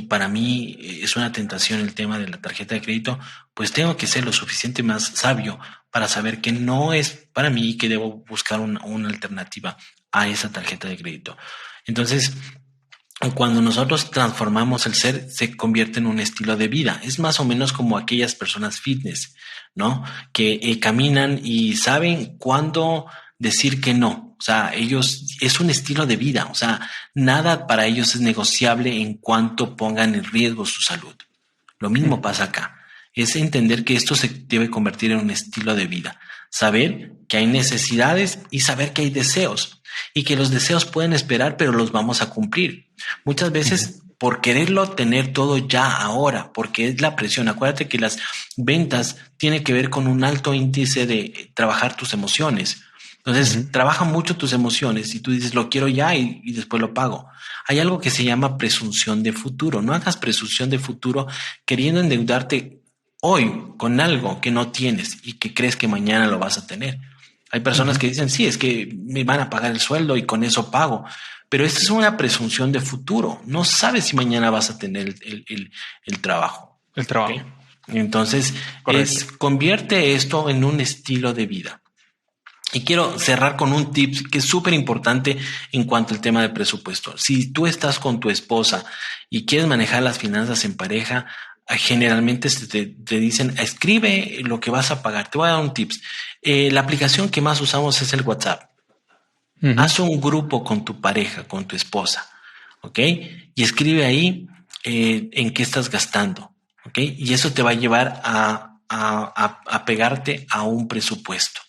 Speaker 3: para mí es una tentación el tema de la tarjeta de crédito, pues tengo que ser lo suficiente más sabio para saber que no es para mí y que debo buscar una alternativa a esa tarjeta de crédito. Entonces, cuando nosotros transformamos el ser, se convierte en un estilo de vida. Es más o menos como aquellas personas fitness, ¿no? Que caminan y saben cuándo decir que no. O sea, ellos es un estilo de vida. O sea, nada para ellos es negociable en cuanto pongan en riesgo su salud. Lo mismo pasa acá. Es entender que esto se debe convertir en un estilo de vida. Saber que hay necesidades y saber que hay deseos y que los deseos pueden esperar, pero los vamos a cumplir. Muchas veces por quererlo tener todo ya ahora, porque es la presión. Acuérdate que las ventas tienen que ver con un alto índice de trabajar tus emociones. Entonces, trabaja mucho tus emociones y tú dices, lo quiero ya y después lo pago. Hay algo que se llama presunción de futuro. No hagas presunción de futuro queriendo endeudarte hoy con algo que no tienes y que crees que mañana lo vas a tener. Hay personas que dicen, sí, es que me van a pagar el sueldo y con eso pago. Pero esta es una presunción de futuro. No sabes si mañana vas a tener el trabajo.
Speaker 2: El trabajo.
Speaker 3: ¿Okay? Entonces, convierte esto en un estilo de vida. Y quiero cerrar con un tip que es súper importante en cuanto al tema de presupuesto. Si tú estás con tu esposa y quieres manejar las finanzas en pareja, generalmente te dicen, escribe lo que vas a pagar. Te voy a dar un tips. La aplicación que más usamos es el WhatsApp. Haz un grupo con tu pareja, con tu esposa, ¿ok? Y escribe ahí en qué estás gastando, ¿ok? Y eso te va a llevar a pegarte a un presupuesto.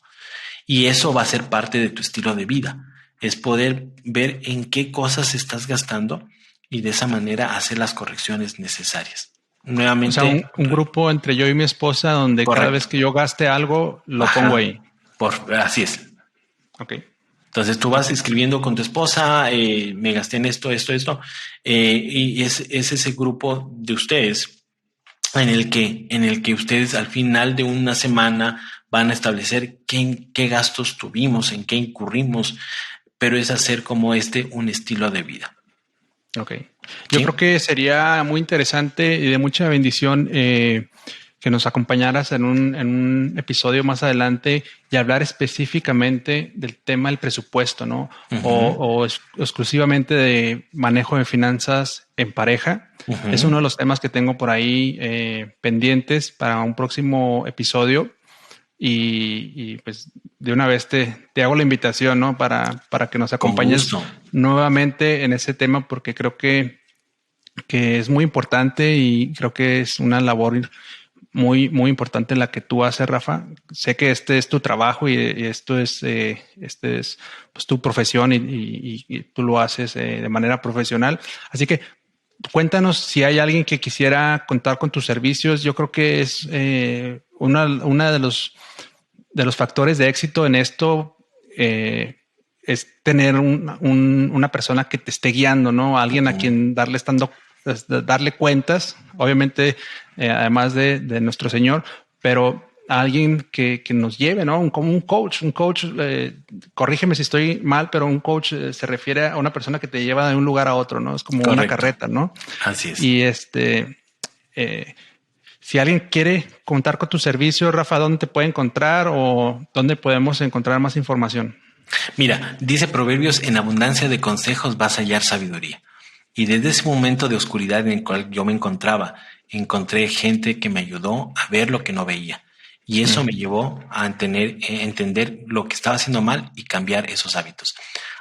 Speaker 3: Y eso va a ser parte de tu estilo de vida. Es poder ver en qué cosas estás gastando y de esa manera hacer las correcciones necesarias. Nuevamente.
Speaker 2: O sea, un grupo entre yo y mi esposa donde correcto. Cada vez que yo gaste algo, lo pongo ahí.
Speaker 3: Así es.
Speaker 2: Ok.
Speaker 3: Entonces tú vas escribiendo con tu esposa, me gasté en esto. Y es ese grupo de ustedes en el que ustedes al final de una semana van a establecer qué gastos tuvimos, en qué incurrimos, pero es hacer como un estilo de vida.
Speaker 2: Ok. Yo creo que sería muy interesante y de mucha bendición que nos acompañaras en un episodio más adelante y hablar específicamente del tema del presupuesto, ¿no? O exclusivamente de manejo de finanzas en pareja. Es uno de los temas que tengo por ahí pendientes para un próximo episodio. Y pues de una vez te hago la invitación, ¿no? Para que nos acompañes nuevamente en ese tema, porque creo que es muy importante y creo que es una labor muy, muy importante la que tú haces, Rafa. Sé que este es tu trabajo y esto es, pues, tu profesión y tú lo haces de manera profesional. Así que cuéntanos si hay alguien que quisiera contar con tus servicios. Yo creo que es una de los factores de éxito en esto es tener una persona que te esté guiando, ¿no? Alguien a quien darle cuentas, obviamente, además de nuestro Señor, pero a alguien que nos lleve, ¿no? Como un coach. Corrígeme si estoy mal, pero un coach se refiere a una persona que te lleva de un lugar a otro, ¿no? Es como una carreta, ¿no?
Speaker 3: Así es.
Speaker 2: Y si alguien quiere contar con tu servicio, Rafa, ¿dónde te puede encontrar o dónde podemos encontrar más información?
Speaker 3: Mira, dice Proverbios, en abundancia de consejos vas a hallar sabiduría. Y desde ese momento de oscuridad en el cual yo me encontraba, encontré gente que me ayudó a ver lo que no veía. Y eso me llevó a entender lo que estaba haciendo mal y cambiar esos hábitos.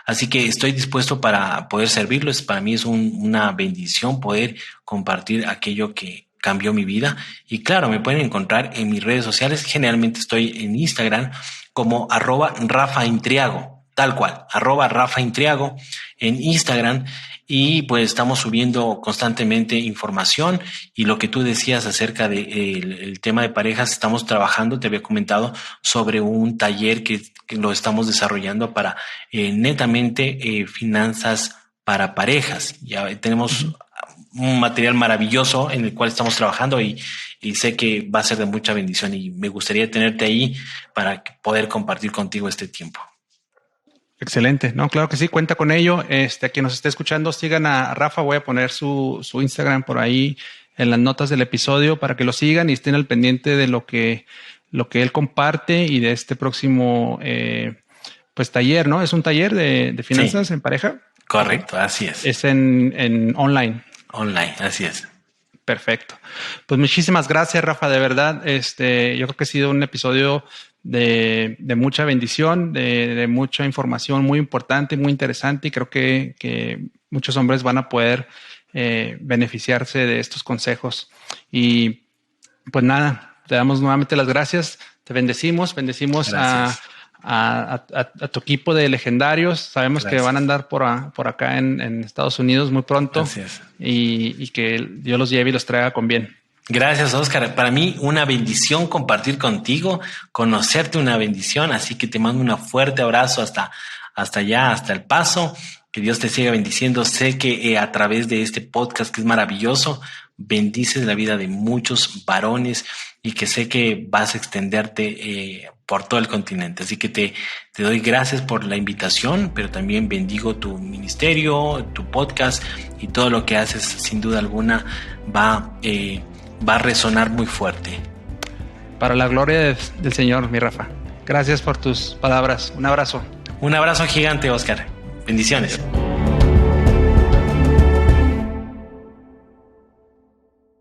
Speaker 3: Así que estoy dispuesto para poder servirlos. Para mí es una bendición poder compartir aquello que cambió mi vida. Y claro, me pueden encontrar en mis redes sociales. Generalmente estoy en Instagram como @RafaIntriago, tal cual, @RafaIntriago en Instagram. Y pues estamos subiendo constantemente información y lo que tú decías acerca del tema de parejas, estamos trabajando, te había comentado sobre un taller que lo estamos desarrollando para netamente finanzas para parejas. Ya tenemos un material maravilloso en el cual estamos trabajando y sé que va a ser de mucha bendición y me gustaría tenerte ahí para poder compartir contigo este tiempo.
Speaker 2: Excelente. No, claro que sí, cuenta con ello. A quien nos esté escuchando, sigan a Rafa. Voy a poner su Instagram por ahí en las notas del episodio para que lo sigan y estén al pendiente de lo que él comparte y de este próximo pues taller, ¿no? Es un taller de finanzas en pareja.
Speaker 3: Correcto, así es.
Speaker 2: Es en online.
Speaker 3: Online, así es.
Speaker 2: Perfecto. Pues muchísimas gracias, Rafa. De verdad, yo creo que ha sido un episodio de mucha bendición, de mucha información muy importante, muy interesante, y creo que muchos hombres van a poder beneficiarse de estos consejos. Y pues nada, te damos nuevamente las gracias, te bendecimos a tu equipo de legendarios. Sabemos que van a andar por acá en Estados Unidos muy pronto.
Speaker 3: Gracias.
Speaker 2: Y que Dios los lleve y los traiga con bien.
Speaker 3: Gracias, Oscar. Para mí una bendición compartir contigo, conocerte, una bendición. Así que te mando un fuerte abrazo hasta allá, hasta El Paso. Que Dios te siga bendiciendo. Sé que a través de este podcast, que es maravilloso, bendices la vida de muchos varones y que sé que vas a extenderte por todo el continente. Así que te doy gracias por la invitación, pero también bendigo tu ministerio, tu podcast y todo lo que haces. Sin duda alguna va a resonar muy fuerte.
Speaker 2: Para la gloria del Señor, mi Rafa. Gracias por tus palabras. Un abrazo.
Speaker 3: Un abrazo gigante, Oscar. Bendiciones.